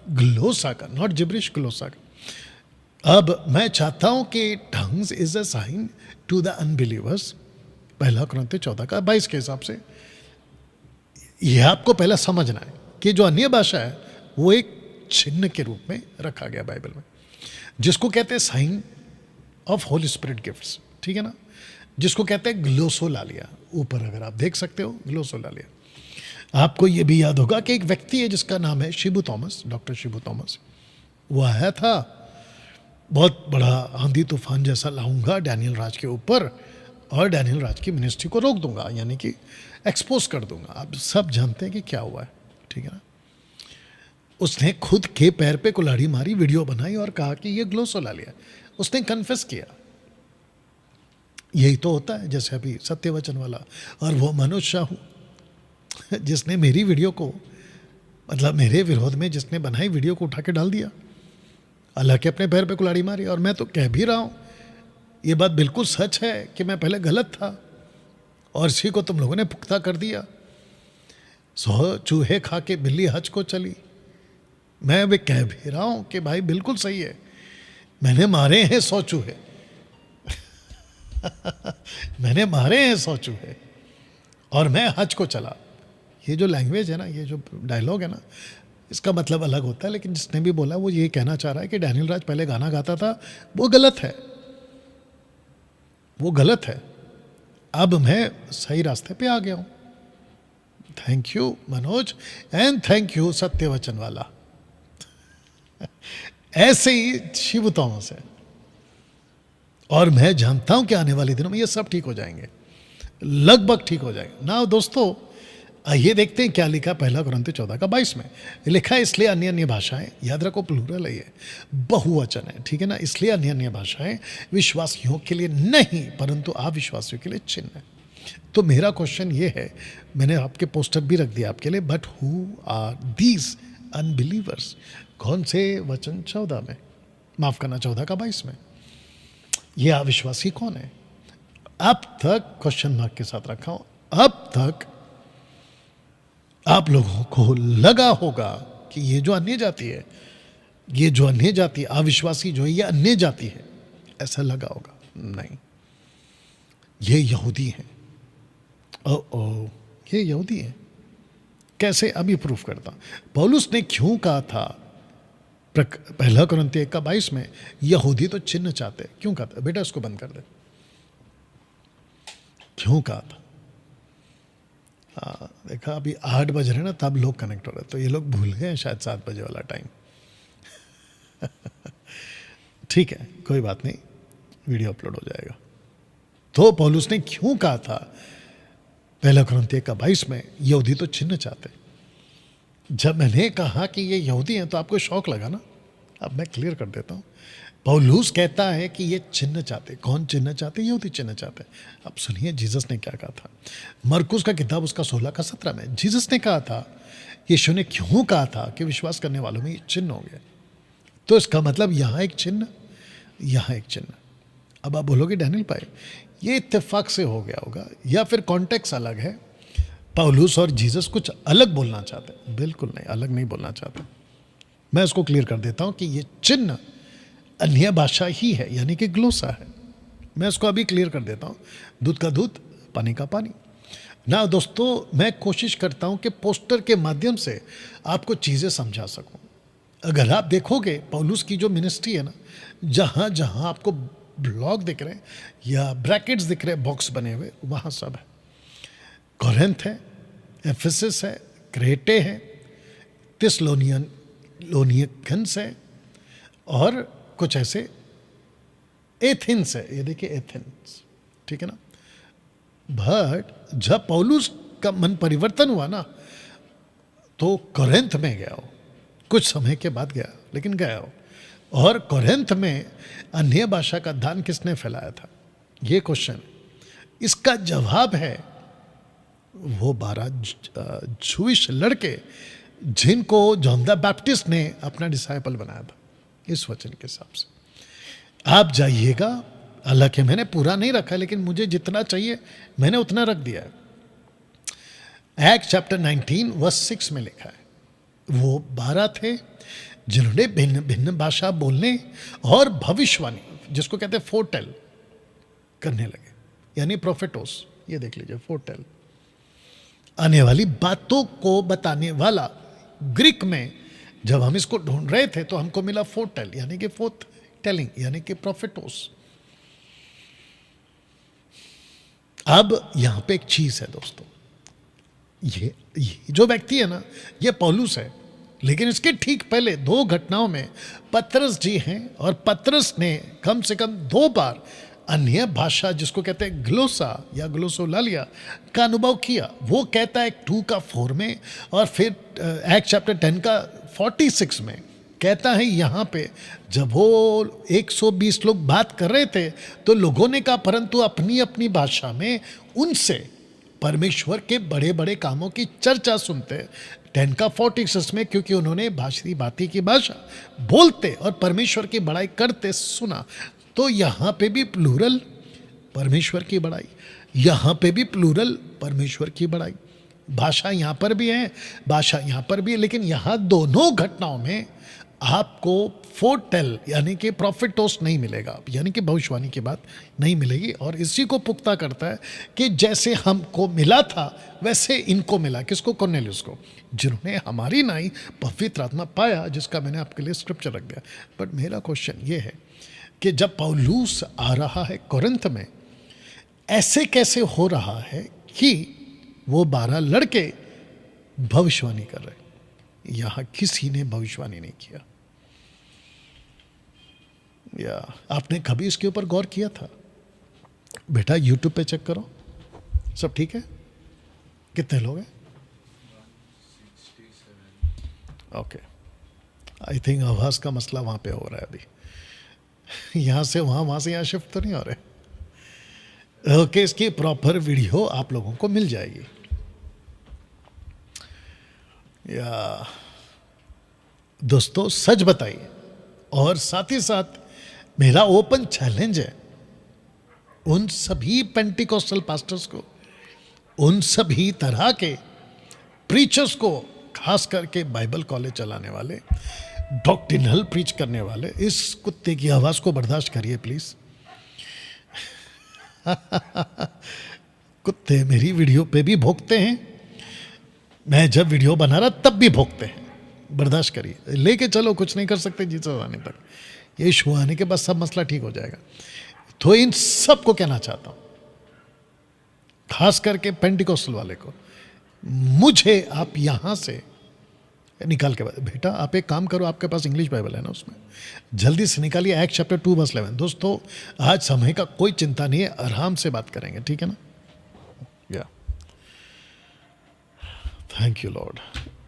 ग्लोसा का, नॉट जिब्रिश, ग्लोसा का। अब मैं चाहता हूं कि tongues is a sign to the unbelievers, 1 कुरिन्थियों 14:22 के हिसाब से। यह आपको पहला समझना है कि जो अन्य भाषा है वो एक चिन्ह के रूप में रखा गया बाइबल में, जिसको कहते हैं sign of holy spirit gifts. ठीक है ना, जिसको कहते हैं ग्लोसोलालिया। ऊपर अगर आप देख सकते हो ग्लोसोलालिया। आपको ये भी याद होगा कि एक व्यक्ति है जिसका नाम है Shibu Thomas, doctor Shibu Thomas. वो आया था, बहुत बड़ा आंधी तूफान जैसा लाऊंगा डैनियल राज के ऊपर और डैनियल राज की मिनिस्ट्री को रोक दूंगा, यानी कि एक्सपोज कर दूंगा। आप सब जानते हैं कि क्या हुआ है, ठीक है ना। उसने खुद के पैर पे कुल्हाड़ी मारी, वीडियो बनाई और कहा कि ये ग्लोसोलालिया। उसने कन्फेस किया। यही तो होता है, जैसे अभी सत्यवचन वाला और वो मनोज शाहू जिसने मेरी वीडियो को, मतलब मेरे विरोध में जिसने बनाई वीडियो को उठा के डाल दिया, हालांकि अपने पैर पे कुल्हाड़ी मारी। और मैं तो कह भी रहा हूँ, ये बात बिल्कुल सच है कि मैं पहले गलत था और इसी को तुम लोगों ने पुख्ता कर दिया। 100 चूहे खा के बिल्ली हज को चली। मैं भी कह भी रहा हूँ कि भाई बिल्कुल सही है, मैंने मारे हैं 100 चूहे मैंने मारे हैं 100 चूहे और मैं हज को चला। ये जो लैंग्वेज है ना, ये जो डायलॉग है ना, इसका मतलब अलग होता है, लेकिन जिसने भी बोला वो ये कहना चाह रहा है कि डैनियल राज पहले गाना गाता था, वो गलत है, वो गलत है। अब मैं सही रास्ते पे आ गया हूं। Thank you Manoj and thank you सत्यवचन वाला ऐसे ही शिव थॉमस है। और मैं जानता हूं कि आने वाले दिनों में ये सब ठीक हो जाएंगे, लगभग ठीक हो जाएंगे ना। दोस्तों आइए देखते हैं क्या लिखा पहला कुरिन्थियों 14 का 22 में। लिखा है इसलिए अन्य अन्य भाषाएं, याद रखो प्लूरल है, ये बहुवचन है, ठीक है ना। इसलिए अन्य अन्य भाषाएं विश्वासियों के लिए नहीं परंतु अविश्वासियों के लिए चिन्ह है। तो मेरा क्वेश्चन ये है, मैंने आपके पोस्टर भी रख दिया आपके लिए, but who are these unbelievers? कौन से वचन 14 में, माफ करना 14 का 22 में, ये अविश्वासी कौन है? अब तक क्वेश्चन मार्क के साथ रखा हूं, अब तक आप लोगों को लगा होगा कि ये जो अन्य जाति है, ये जो अन्य जाति अविश्वासी जो है ये अन्य जाति है, ऐसा लगा होगा। नहीं, ये यहूदी हैं। ओ ये यहूदी हैं। कैसे? अभी प्रूफ करता हूं। पौलुस ने क्यों कहा था पहला कुरिन्थियों 1 का 22 में, यहूदी तो चिन्ह चाहते? क्यों कहा था? बेटा इसको बंद कर दे। क्यों कहा था? हाँ देखा, अभी 8 बज रहे ना, तब लोग कनेक्ट हो रहे, तो ये लोग भूल गए हैं शायद 7 बजे वाला टाइम ठीक है, कोई बात नहीं, वीडियो अपलोड हो जाएगा। तो पौलुस ने क्यों कहा था पहला कुरिन्थियों 1 का 22 में, यहूदी तो चिन्ह चाहते? जब मैंने कहा कि ये यहूदी हैं तो आपको शौक लगा ना। अब मैं क्लियर कर देता हूँ। पौलुस कहता है कि ये चिन्ह चाहते। कौन चिन्ह चाहते? यहूदी चिन्ह चाहते। अब सुनिए जीसस ने क्या कहा था। मरकुस का किताब उसका 16 का 17 में जीसस ने कहा था, यीशु ने क्यों कहा था कि विश्वास करने वालों में ये चिन्ह होंगे। तो इसका मतलब यहाँ एक चिन्ह, यहाँ एक चिन्ह। अब आप बोलोगे डैनियल भाई ये इत्तेफाक से हो गया होगा या फिर कॉन्टेक्स्ट अलग है, पौलुस और जीसस कुछ अलग बोलना चाहते? बिल्कुल नहीं, अलग नहीं बोलना चाहते। मैं इसको क्लियर कर देता हूं कि ये चिन्ह अन्य भाषा ही है, यानी कि ग्लोसा है। मैं इसको अभी क्लियर कर देता हूं, दूध का दूध पानी का पानी ना। दोस्तों मैं कोशिश करता हूं कि पोस्टर के माध्यम से आपको चीज़ें समझा सकूं। अगर आप देखोगे पौलुस की जो मिनिस्ट्री है ना, जहां जहां आपको ब्लॉक दिख रहे हैं या ब्रैकेट्स दिख रहे हैं, बॉक्स बने हुए, वहां सब है। कोरिन्थ है, एफेसस है, क्रेटे है, थिस्सलुनीकन्स है और कुछ ऐसे एथेंस है। ये देखिए एथेंस, ठीक है ना। बट जब पौलुस का मन परिवर्तन हुआ ना, तो कोरिन्थ में गया हो, कुछ समय के बाद गया, लेकिन गया हो। और कोरिन्थ में अन्य भाषा का दान किसने फैलाया था? ये क्वेश्चन। इसका जवाब है वो 12 जूइश लड़के जिनको जॉन द बैप्टिस्ट ने अपना डिसाइपल बनाया था, इस वचन के हिसाब से। आप जाइएगा, हालांकि मैंने पूरा नहीं रखा, लेकिन मुझे जितना चाहिए मैंने उतना रख दिया है। एक्ट चैप्टर 19 वर्स 6 में लिखा है, वो 12 थे जिन्होंने भिन्न भिन्न भाषा बोलने और भविष्यवाणी, जिसको कहते हैं फोरटेल, करने लगे, यानी प्रोफेटोस। ये देख लीजिए, फोरटेल, आने वाली बातों को बताने वाला। ग्रीक में जब हम इसको ढूंढ रहे थे तो हमको मिला फोरटेल, यानी कि फोर्थ टेलिंग, यानी कि प्रोफेटोस। अब यहां पे एक चीज है दोस्तों, ये जो व्यक्ति है ना, ये पौलुस है, लेकिन इसके ठीक पहले दो घटनाओं में पतरस जी हैं, और पतरस ने कम से कम 2 बार अन्य भाषा, जिसको कहते हैं ग्लोसा या ग्लोसोलालिया, का अनुभव किया। वो कहता है 2 का 4 में, और फिर एक्ट चैप्टर 10 का 46 में कहता है यहाँ पे, जब वो 120 लोग बात कर रहे थे तो लोगों ने कहा, परंतु अपनी अपनी भाषा में उनसे परमेश्वर के बड़े बड़े कामों की चर्चा सुनते। 10 का 46 में, क्योंकि उन्होंने भाषी बाती की भाषा बोलते और परमेश्वर की बड़ाई करते सुना। तो यहाँ पे भी प्लूरल परमेश्वर की बड़ाई, यहाँ पे भी प्लूरल परमेश्वर की बड़ाई। भाषा यहाँ पर भी है, भाषा यहाँ पर भी है, लेकिन यहाँ दोनों घटनाओं में आपको फोरटेल यानी कि प्रॉफिटोस नहीं मिलेगा, यानी कि भविष्यवाणी की बात नहीं मिलेगी। और इसी को पुख्ता करता है कि जैसे हमको मिला था वैसे इनको मिला। किसको? कॉर्नेलियस को, जिन्होंने हमारी नाई पवित्र आत्मा पाया, जिसका मैंने आपके लिए स्क्रिप्चर रख दिया। बट मेरा क्वेश्चन ये है कि जब पौलुस आ रहा है कोरिन्थ में, ऐसे कैसे हो रहा है कि वो 12 लड़के भविष्यवाणी कर रहे? यहां किसी ने भविष्यवाणी नहीं किया। या आपने कभी इसके ऊपर गौर किया था? बेटा यूट्यूब पे चेक करो, सब ठीक है? कितने लोग हैं? ओके, आई थिंक आवाज का मसला वहां पे हो रहा है अभी। यहां से वहां से यहां शिफ्ट तो नहीं हो रहे। ओके, इसकी प्रॉपर वीडियो आप लोगों को मिल जाएगी। या दोस्तों सच बताइए, और साथ ही साथ मेरा ओपन चैलेंज है उन सभी पेंटिकोस्टल पास्टर्स को, उन सभी तरह के प्रीचर्स को, खास करके बाइबल कॉलेज चलाने वाले, डॉक्ट्रिनल प्रीच करने वाले, इस कुत्ते की आवाज को बर्दाश्त करिए प्लीज। कुत्ते मेरी वीडियो पे भी भौंकते हैं, मैं जब वीडियो बना रहा तब भी भौंकते हैं, बर्दाश्त करिए। लेके चलो, कुछ नहीं कर सकते जीसस आने तक, यीशु आने के बाद सब मसला ठीक हो जाएगा। तो इन सब को कहना चाहता हूं, खास करके पेंटिकोस्टल वाले को, मुझे आप यहां से निकाल के, बेटा आप एक काम करो, आपके पास इंग्लिश बाइबल है ना, उसमें जल्दी से निकालिए एक्ट चैप्टर 2 वर्स 11। दोस्तों आज समय का कोई चिंता नहीं है, आराम से बात करेंगे, ठीक है ना? या thank you Lord.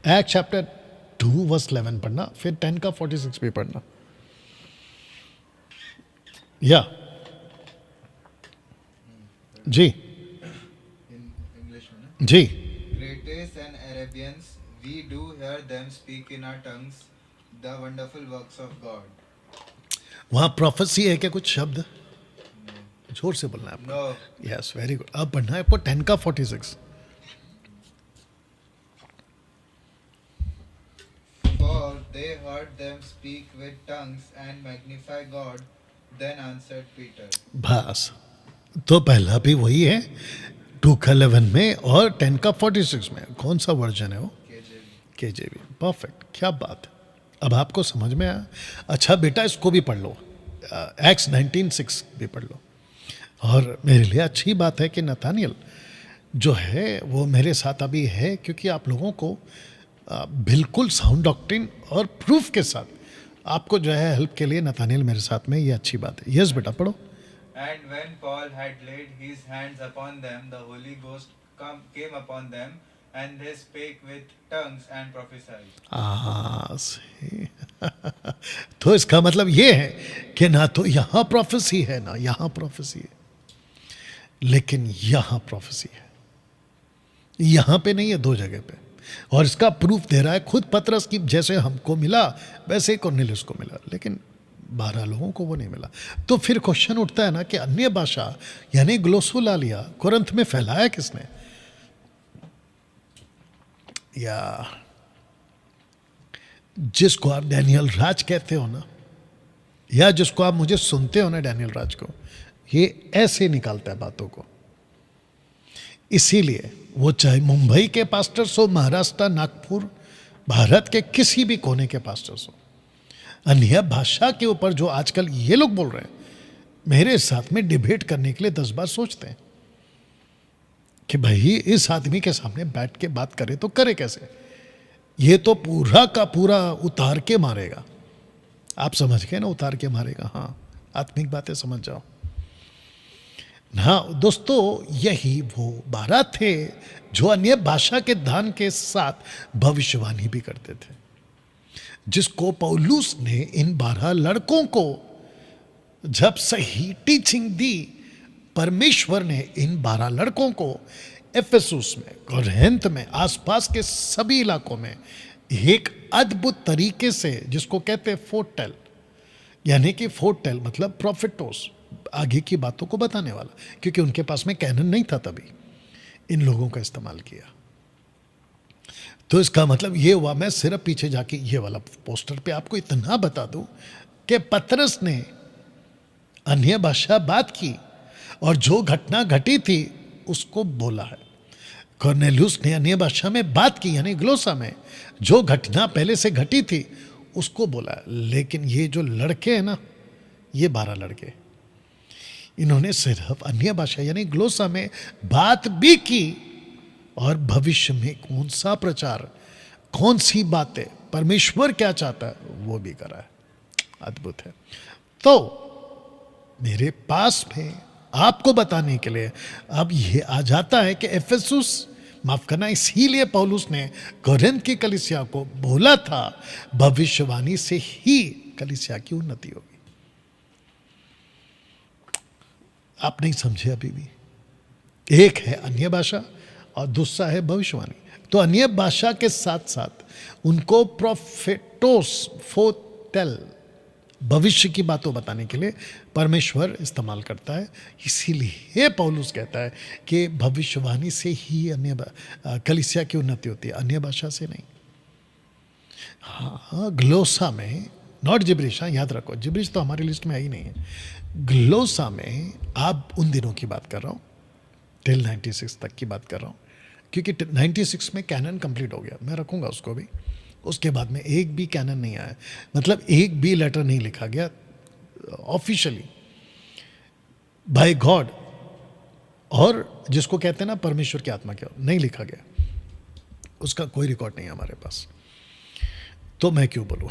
Act chapter 2 verse 11 पढ़ना, फिर 10 का 46 भी पढ़ना। या जी English में ना? जी, Greatest and Arabians, we do hear them speak in our tongues the wonderful works of God. वहां प्रोफेसी है क्या? कुछ शब्द जोर से बोलना है आपको। No, yes, very good. अब पढ़ना है आपको 10 का 46। for they heard them speak with tongues and magnify God. Then answered Peter. बस, तो पहला भी वही है 2 का 11 में और 10 का 46 में। कौन सा वर्जन है वो? KJV. केजेवी। परफेक्ट, क्या बात है, अब आपको समझ में आया। अच्छा बेटा इसको भी पढ़ लो, एक्स 19:6 भी पढ़ लो। और मेरे लिए अच्छी बात है कि नतानियल जो है वो मेरे साथ अभी है, क्योंकि आप लोगों को बिल्कुल साउंड डॉक्ट्रिन और प्रूफ के साथ आपको जो है हेल्प के लिए नतानियल मेरे साथ में, ये अच्छी बात है। यस बेटा पढ़ो। And when Paul had laid his hands upon them, the Holy Ghost came upon them, and they spake with tongues and prophesied. सही। तो इसका मतलब ये है कि ना तो यहां प्रोफेसी है ना यहां प्रोफेसी है, लेकिन यहां प्रोफेसी है, यहां पे नहीं है, 2 जगह पे। और इसका प्रूफ दे रहा है खुद पतरस की, जैसे हमको मिला वैसे ही कॉर्नेलियस को मिला, लेकिन 12 लोगों को वो नहीं मिला। तो फिर क्वेश्चन उठता है ना कि अन्य भाषा यानी ग्लोसोलालिया कोरिन्थ में फैलाया किसने? या जिसको आप डैनियल राज कहते हो ना, या जिसको आप मुझे सुनते हो ना डैनियल राज को, ये ऐसे निकालता है बातों को। इसीलिए वो चाहे मुंबई के पास्टर्स हो, महाराष्ट्र, नागपुर, भारत के किसी भी कोने के पास्टर्स हो, अन्य भाषा के ऊपर जो आजकल ये लोग बोल रहे हैं, मेरे साथ में डिबेट करने के लिए 10 बार सोचते हैं। कि भाई इस आदमी के सामने बैठ के बात करे तो करे कैसे, ये तो पूरा का पूरा उतार के मारेगा। आप समझ गए ना, उतार के मारेगा। हाँ, आत्मिक बातें समझ जाओ। हाँ दोस्तों, यही वो 12 थे जो अन्य भाषा के दान के साथ भविष्यवाणी भी करते थे, जिसको पौलुस ने इन 12 लड़कों को जब सही टीचिंग दी, परमेश्वर ने इन 12 लड़कों को एफेसुस में, कोरिन्थ में, आसपास के सभी इलाकों में एक अद्भुत तरीके से, जिसको कहते हैं फोरटेल, यानी कि फोरटेल मतलब प्रोफेटोस, आगे की बातों को बताने वाला, क्योंकि उनके पास में कैनन नहीं था तभी, इन लोगों का इस्तेमाल किया। तो इसका मतलब ये हुआ, मैं सिर्फ पीछे जाके ये वाला पोस्टर पे आपको इतना बता दूं कि पतरस ने अन्य भाषा बात की और जो घटना घटी थी उसको बोला है। कॉर्नेलियुस ने अन्य भाषा में बात की, यानी ग्लोसा में जो घटना पहले से घटी थी उसको बोला है। लेकिन ये जो लड़के हैं ना, ये 12 लड़के, इन्होंने सिर्फ अन्य भाषा यानी ग्लोसा में बात भी की और भविष्य में कौन सा प्रचार, कौन सी बातें, परमेश्वर क्या चाहता है वो भी करा है। अद्भुत है। तो मेरे पास में आपको बताने के लिए अब ये आ जाता है कि एफेसुस, माफ करना, इसीलिए पौलुस ने कोरिन्थ की कलीसिया को बोला था भविष्यवाणी से ही कलीसिया की उन्नति होगी। आप नहीं समझे अभी भी। एक है अन्य भाषा और दूसरा है भविष्यवाणी। तो अन्य भाषा के साथ साथ उनको प्रोफेटोस, फोरटेल, भविष्य की बातों बताने के लिए परमेश्वर इस्तेमाल करता है। इसीलिए पौलुस कहता है कि भविष्यवाणी से ही अन्य कलीसिया की उन्नति होती है, अन्य भाषा से नहीं। हाँ, ग्लोसा में, नॉट जिब्रिश, हाँ याद रखो, जिब्रिश तो हमारी लिस्ट में आई नहीं है। ग्लोसा में आप उन दिनों की बात कर रहा हूँ, टिल 96 तक की बात कर रहा हूँ, क्योंकि 96 में कैनन कंप्लीट हो गया, मैं रखूँगा उसको भी। उसके बाद में एक भी कैनन नहीं आया, मतलब एक भी लेटर नहीं लिखा गया ऑफिशियली बाय गॉड, और जिसको कहते हैं ना परमेश्वर की आत्मा क्या, नहीं लिखा गया, उसका कोई रिकॉर्ड नहीं है हमारे पास। तो मैं क्यों बोलूँ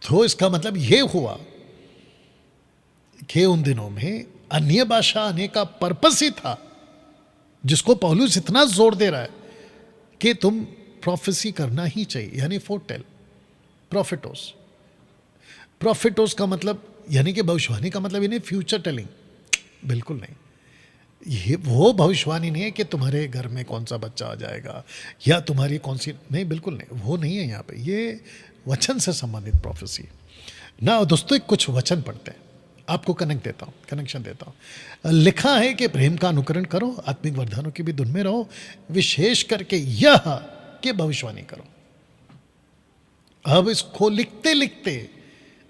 तो इसका मतलब ये हुआ कि उन दिनों में अन्य भाषा आने का पर्पस ही था, जिसको पौलुस इतना जोर दे रहा है कि तुम प्रोफेसी करना ही चाहिए, यानी फोरटेल, प्रोफेटोस। प्रोफेटोस का मतलब यानी कि भविष्यवाणी का मतलब यानी फ्यूचर टेलिंग, बिल्कुल नहीं। ये वो भविष्यवाणी नहीं है कि तुम्हारे घर में कौन सा बच्चा आ जाएगा या तुम्हारी कौन सी, नहीं, बिल्कुल नहीं, वो नहीं है यहाँ पे। ये वचन से संबंधित प्रोफेसी ना। दोस्तों, कुछ वचन पढ़ते हैं, आपको कनेक्शन देता हूँ। लिखा है कि प्रेम का अनुकरण करो, आत्मिक वरदानों की भी धुन में रहो, विशेष करके यह कि भविष्यवाणी करो। अब इसको लिखते लिखते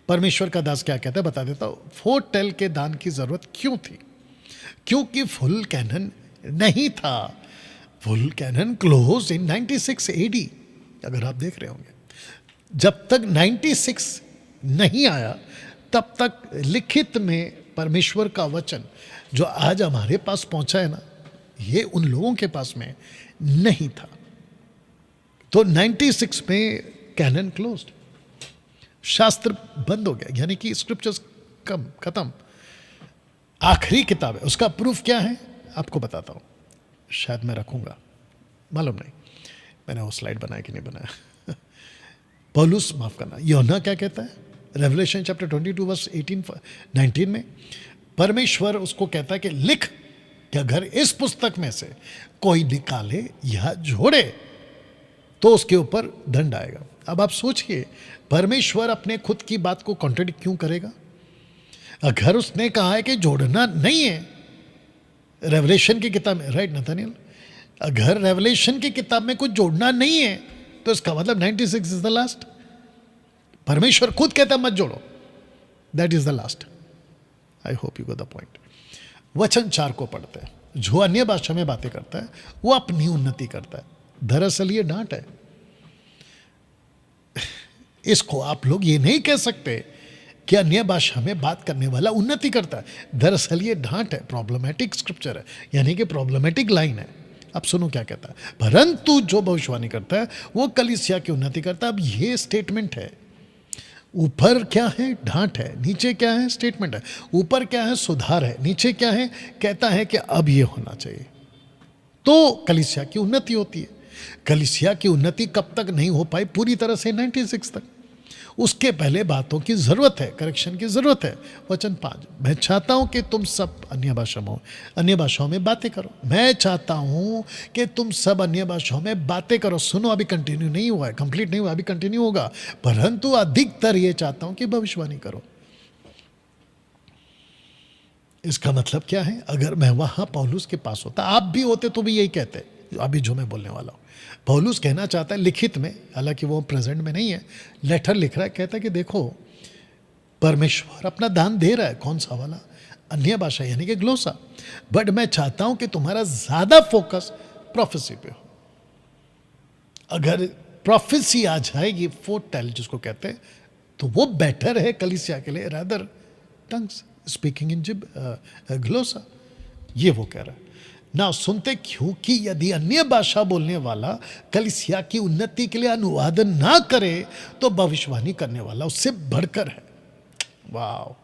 परमेश्वर का दास क्या कहता है बता देता हूँ। फोरटेल के दान की जरूरत क्यों थी? क्योंकि फुल कैनन नहीं था। Full canon close in 96 AD, अगर आप देख रहे होंगे। जब तक 96 नहीं आया तब तक लिखित में परमेश्वर का वचन जो आज हमारे पास पहुंचा है ना, ये उन लोगों के पास में नहीं था। तो 96 में कैनन क्लोज्ड, शास्त्र बंद हो गया, यानी कि स्क्रिप्चर्स खत्म। आखिरी किताब है, उसका प्रूफ क्या है आपको बताता हूँ, शायद मैं रखूंगा, मालूम नहीं मैंने वो स्लाइड बनाया कि नहीं बनाया। पौलुस, माफ करना, यूहन्ना क्या कहता है रेवलेशन चैप्टर 22 वर्स 18-19 में? परमेश्वर उसको कहता है कि लिख कि अगर इस पुस्तक में से कोई निकाले या जोड़े तो उसके ऊपर दंड आएगा। अब आप सोचिए, परमेश्वर अपने खुद की बात को कॉन्ट्रडिक्ट क्यों करेगा? अगर उसने कहा है कि जोड़ना नहीं है रेवलेशन की किताब में, राइट नथानियल, अगर रेवलेशन की किताब में कुछ जोड़ना नहीं है तो इसका मतलब 96 इज द लास्ट। परमेश्वर खुद कहता है मत जोड़ो, that is the last. I hope you got the point. वचन 4 को पढ़ते हैं। जो अन्य भाषा में बातें करता है वो अपनी उन्नति करता है। दरअसल ये डांट है। इसको आप लोग ये नहीं कह सकते कि अन्य भाषा में बात करने वाला उन्नति करता है। दरअसल ये डांट है, प्रॉब्लमेटिक स्क्रिप्चर है, यानी कि प्रॉब्लमेटिक लाइन है। अब सुनो क्या कहता है, परंतु जो भविष्यवाणी करता है वो कलीसिया की उन्नति करता है। अब ये स्टेटमेंट है, ऊपर क्या है, डांट है, नीचे क्या है, स्टेटमेंट है। ऊपर क्या है, सुधार है, नीचे क्या है, कहता है कि अब ये होना चाहिए, तो कलीसिया की उन्नति होती है। कलीसिया की उन्नति कब तक नहीं हो पाई पूरी तरह से, 96 तक। उसके पहले बातों की जरूरत है, करेक्शन की जरूरत है। वचन 5, मैं चाहता हूं कि तुम सब अन्य भाषाओं में बातें करो। मैं चाहता हूं कि तुम सब अन्य भाषाओं में बातें करो। सुनो, अभी कंटिन्यू नहीं हुआ है, कंप्लीट नहीं हुआ, अभी कंटिन्यू होगा। परंतु अधिकतर ये चाहता हूं कि भविष्यवाणी करो। इसका मतलब क्या है, अगर मैं वहां पौलुस के पास होता, आप भी होते तो भी यही कहते, अभी जो मैं बोलने वाला हूं। पौलुस कहना चाहता है लिखित में, हालांकि वो प्रेजेंट में नहीं है, लेटर लिख रहा है, कहता है कि देखो परमेश्वर अपना दान दे रहा है। कौन सा वाला, अन्य भाषा यानी कि ग्लोसा। बट मैं चाहता हूं कि तुम्हारा ज्यादा फोकस प्रोफेसी पे हो। अगर प्रोफेसी आ जाएगी, फोरटेल जिसको कहते हैं, तो वो बेटर है कलीसिया के लिए, रादर टंग्स स्पीकिंग इन ग्लोसा। ये वो कह रहा है ना। सुनते क्योंकि यदि अन्य भाषा बोलने वाला कलीसिया की उन्नति के लिए अनुवाद ना करे तो भविष्यवाणी करने वाला उससे बढ़कर है। वाह।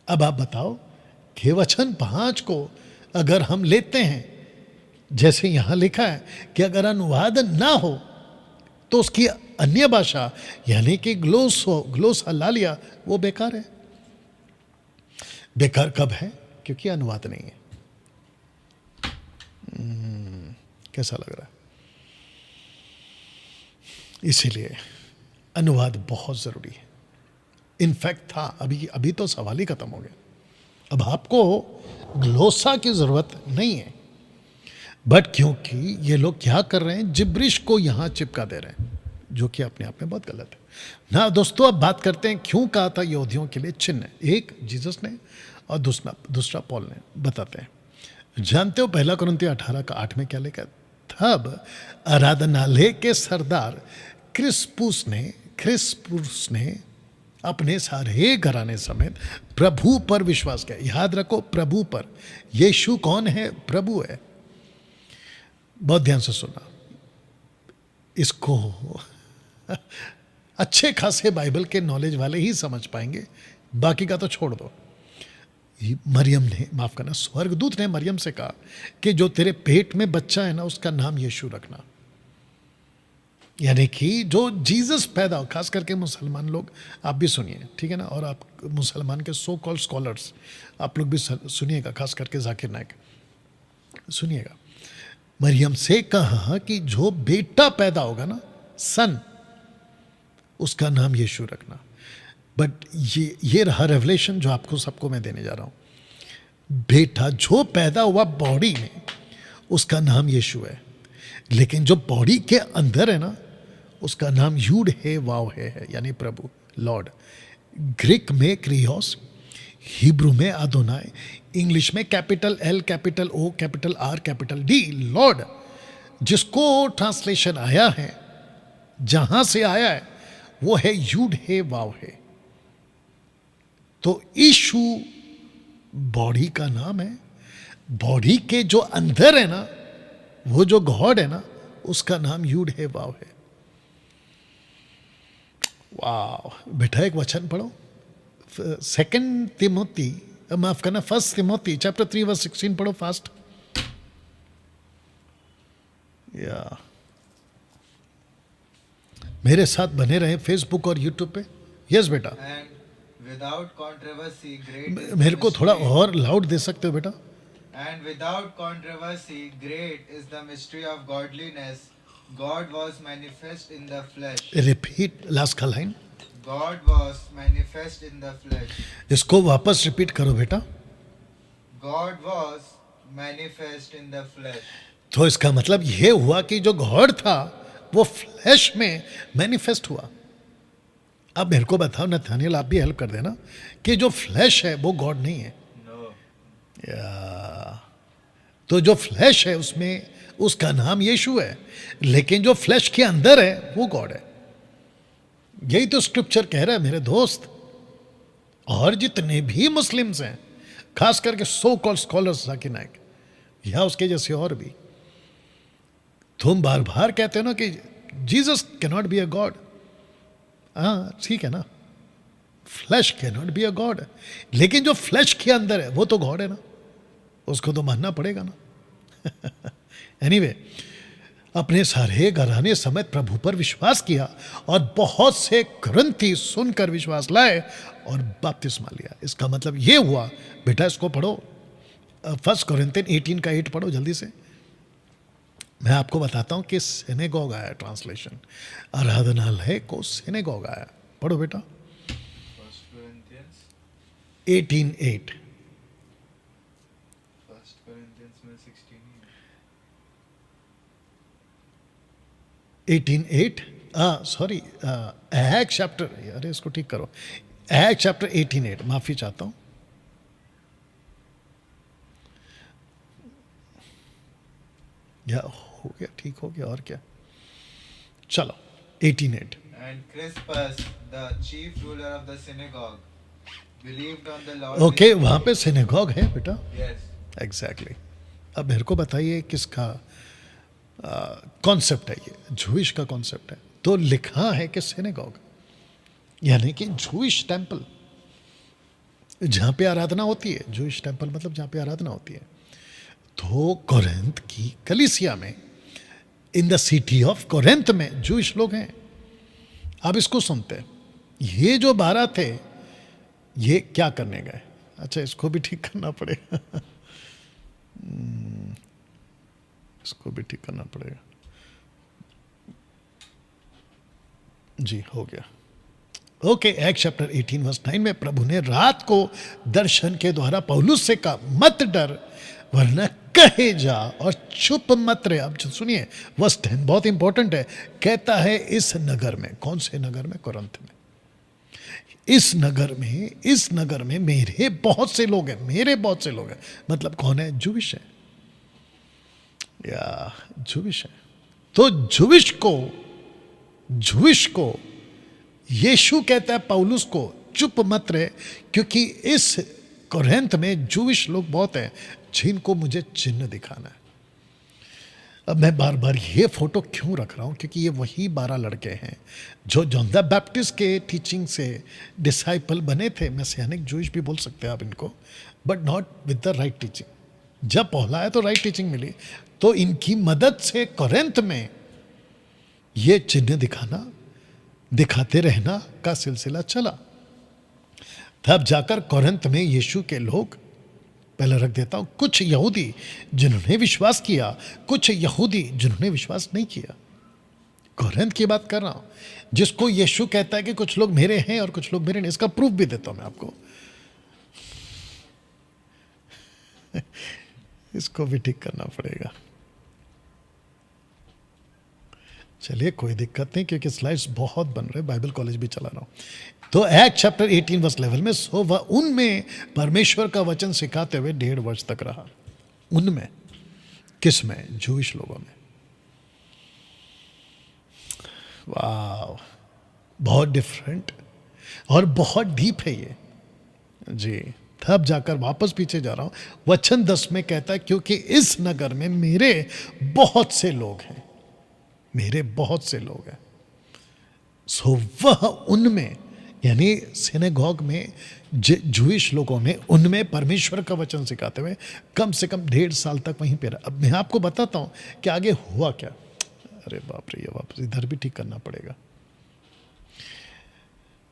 अब आप बताओ कि वचन 5 को अगर हम लेते हैं, जैसे यहां लिखा है कि अगर अनुवाद ना हो तो उसकी अन्य भाषा यानी कि ग्लोसा ला लिया, वो बेकार है। बेकार कब है, क्योंकि अनुवाद नहीं है। कैसा लग रहा है? इसीलिए अनुवाद बहुत जरूरी है। इनफैक्ट था, अभी तो सवाल ही खत्म हो गया। अब आपको ग्लोसा की जरूरत नहीं है, बट क्योंकि ये लोग क्या कर रहे हैं, जिब्रिश को यहां चिपका दे रहे हैं, जो कि अपने आप में बहुत गलत है ना। दोस्तों, अब बात करते हैं क्यों कहा था यहूदियों के लिए चिन्ह। एक जीसस ने और दूसरा पॉल ने। बताते हैं, जानते हो 1 कुरिन्थियों 18:8 में क्या लिखा है? तब आराधनालय के सरदार क्रिस्पुस ने अपने सारे घराने समेत प्रभु पर विश्वास किया। याद रखो, प्रभु पर। यीशु कौन है? प्रभु है। बहुत ध्यान से सुना इसको। अच्छे खासे बाइबल के नॉलेज वाले ही समझ पाएंगे, बाकी का तो छोड़ दो। मरियम ने, माफ करना, स्वर्गदूत ने मरियम से कहा कि जो तेरे पेट में बच्चा है ना, उसका नाम यीशु रखना। यानी कि जो जीसस पैदा हो, खास करके मुसलमान लोग, आप भी सुनिए, ठीक है ना, और आप मुसलमान के सो कॉल्ड स्कॉलर्स आप लोग भी सुनिएगा, खास करके जाकिर नायक सुनिएगा। मरियम से कहा कि जो बेटा पैदा होगा ना, सन, उसका नाम यीशु रखना। बट ये रहा रेवलेशन जो आपको सबको मैं देने जा रहा हूं। बेटा जो पैदा हुआ बॉडी में, उसका नाम यीशु है, लेकिन जो बॉडी के अंदर है ना, उसका नाम यूड है वाव है, यानी प्रभु, लॉर्ड। ग्रीक में क्रियोस, हिब्रू में अदोनाई, इंग्लिश में capital L, capital O, capital R, capital D, Lord. जिसको ट्रांसलेशन आया है, जहां से आया है, वो है यूड है वाव है। तो यीशु बॉडी का नाम है। बॉडी के जो अंदर है ना, वो जो गॉड है ना, उसका नाम यूड है वाव है। वाह बेटा, एक वचन पढ़ो, 2 तिमोथी, माफ करना, 1 तिमोथी चैप्टर 3 वर्स 16 पढ़ो फास्ट। या मेरे साथ बने रहे फेसबुक और यूट्यूब पे। यस बेटा, without controversy great is the मेरे को थोड़ा mystery. और लाउड दे सकते हो बेटा? And without controversy great is the mystery of godliness. God was manifest in the flesh. Repeat last का line. God was manifest in the flesh. इसको वापस रिपीट करो बेटा। God was manifest in the flesh. तो इसका मतलब ये हुआ कि जो गॉड था वो फ्लैश में मैनिफेस्ट हुआ। अब मेरे को बताओ नथानियल, आप भी हेल्प कर देना, कि जो फ्लैश है वो गॉड नहीं है। No. तो जो फ्लैश है उसमें उसका नाम यीशु है, लेकिन जो फ्लैश के अंदर है वो गॉड है। यही तो स्क्रिप्चर कह रहा है मेरे दोस्त। और जितने भी मुस्लिम्स हैं, खास करके so called scholars Zakir Naik या उसके जैसे और भी, तुम बार बार कहते हो ना कि Jesus can not be a God. हाँ ठीक है ना, flash can not be a God, लेकिन जो फ्लैश के अंदर है वो तो गॉड है ना, उसको तो मानना पड़ेगा ना। एनीवे, अपने सारे घराने समेत प्रभु पर विश्वास किया और बहुत से ग्रंथी सुनकर विश्वास लाए और बपतिस्मा लिया। इसका मतलब ये हुआ, बेटा इसको पढ़ो, 1 कोरिन्थियन 18 का 8 पढ़ो जल्दी से। मैं आपको बताता हूं कि सिनेगोग आया, ट्रांसलेशन आराधनालय को सिनेगोग आया। पढ़ो बेटा, 1 Corinthians 18:8। 1 Corinthians में 16 18:8 सॉरी, एक्ट चैप्टर, अरे इसको ठीक करो, एक्ट चैप्टर 18:8, माफी चाहता हूं। या हो गया, ठीक हो गया, और क्या, चलो 18:8। And Crispus, the chief ruler of the synagogue, believed on the Lord. Okay, वहां पे सिनेगोग है बेटा, Yes. एग्जैक्टली। अब मेरे को बताइए किसका कॉन्सेप्ट है ये? जूइश का कॉन्सेप्ट है। तो लिखा है कि सिनेगोग यानी कि जूइश टेंपल, जहां पे आराधना होती है। जूइश टेंपल मतलब जहां पे आराधना होती है। तो कोरिन्थ की कलीसिया में, in the city of Corinth में जूइश लोग हैं। अब इसको सुनते हैं, ये जो 12 थे ये क्या करने गए? अच्छा, इसको भी ठीक करना पड़ेगा। इसको भी ठीक करना पड़ेगा। जी हो गया। ओके, एक्ट चैप्टर 18 वर्स 9 में प्रभु ने रात को दर्शन के द्वारा पौलुस से कहा, मत डर वरना कहे जा और चुप मत रहे। अब सुनिए, वर्स 10 बहुत इंपॉर्टेंट है। कहता है इस नगर में, कौन से नगर में? कोरिन्थ में। इस नगर में मेरे बहुत से लोग हैं, मेरे बहुत से लोग हैं। मतलब कौन है? जूविश है, या जूविश है। तो जूविश को यीशु कहता है पौलुस को, चुप मत रहे, क्योंकि इस कोरिन्थ में जूविश लोग बहुत हैं जिनको मुझे चिन्ह दिखाना है। अब मैं बार बार ये फोटो क्यों रख रहा हूं? क्योंकि ये वही 12 लड़के हैं जो जॉन द बैप्टिस्ट के टीचिंग से डिसाइपल बने थे। मैसियानिक जूइश भी बोल सकते हैं आप इनको, but not with the right teaching. जब पहला है तो राइट टीचिंग मिली, तो इनकी मदद से कोरिन्थ में ये चिन्ह दिखाते रहना का सिलसिला चला। तब जाकर कोरिन्थ में यीशु के लोग, पहले रख देता हूं, कुछ यहूदी जिन्होंने विश्वास किया, कुछ यहूदी जिन्होंने विश्वास नहीं किया। कोरिन्थ की बात कर रहा हूं, जिसको यीशु कहता है कि कुछ लोग मेरे हैं और कुछ लोग मेरे नहीं। इसका प्रूफ भी देता हूं मैं आपको। इसको भी ठीक करना पड़ेगा। चलिए कोई दिक्कत नहीं, क्योंकि स्लाइड्स बहुत बन रहे, बाइबल कॉलेज भी चला रहा हूं। तो एक्ट चैप्टर 18 वर्स 11 में, सो वह उनमें परमेश्वर का वचन सिखाते हुए 1.5 वर्ष तक रहा। उनमें, किस में? जूइश लोगों में। वाह, बहुत डिफरेंट और बहुत डीप है ये जी। तब जाकर वापस पीछे जा रहा हूं, वचन 10 में कहता है, क्योंकि इस नगर में मेरे बहुत से लोग हैं, मेरे बहुत से लोग हैं। सो वह उनमें, यानी सिनेगोग में, जूइश लोगों में, उनमें परमेश्वर का वचन सिखाते हुए कम से कम 1.5 साल तक वहीं पे रहा। अब मैं आपको बताता हूं कि आगे हुआ क्या। अरे बाप रे, ये वापस इधर भी ठीक करना पड़ेगा।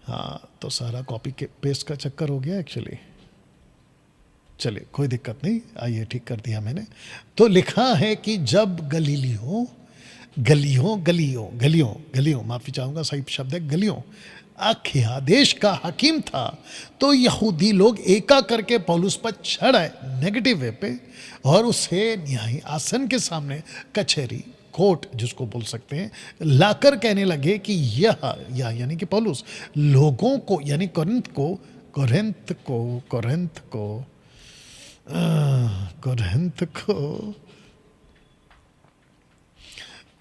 हाँ, तो सारा कॉपी के पेस्ट का चक्कर हो गया एक्चुअली। चलिए कोई दिक्कत नहीं, आइए ठीक कर दिया मैंने। तो लिखा है कि जब गलियों, माफी चाहूंगा, सही शब्द है गलियों, अखिया देश का हकीम था, तो यहूदी लोग एका करके पौलुस पर चढ़ आए नेगेटिव वे पे, और उसे न्याय आसन के सामने, कचहरी, कोर्ट जिसको बोल सकते हैं, लाकर कहने लगे कि यह यानी कि पौलुस लोगों को, यानी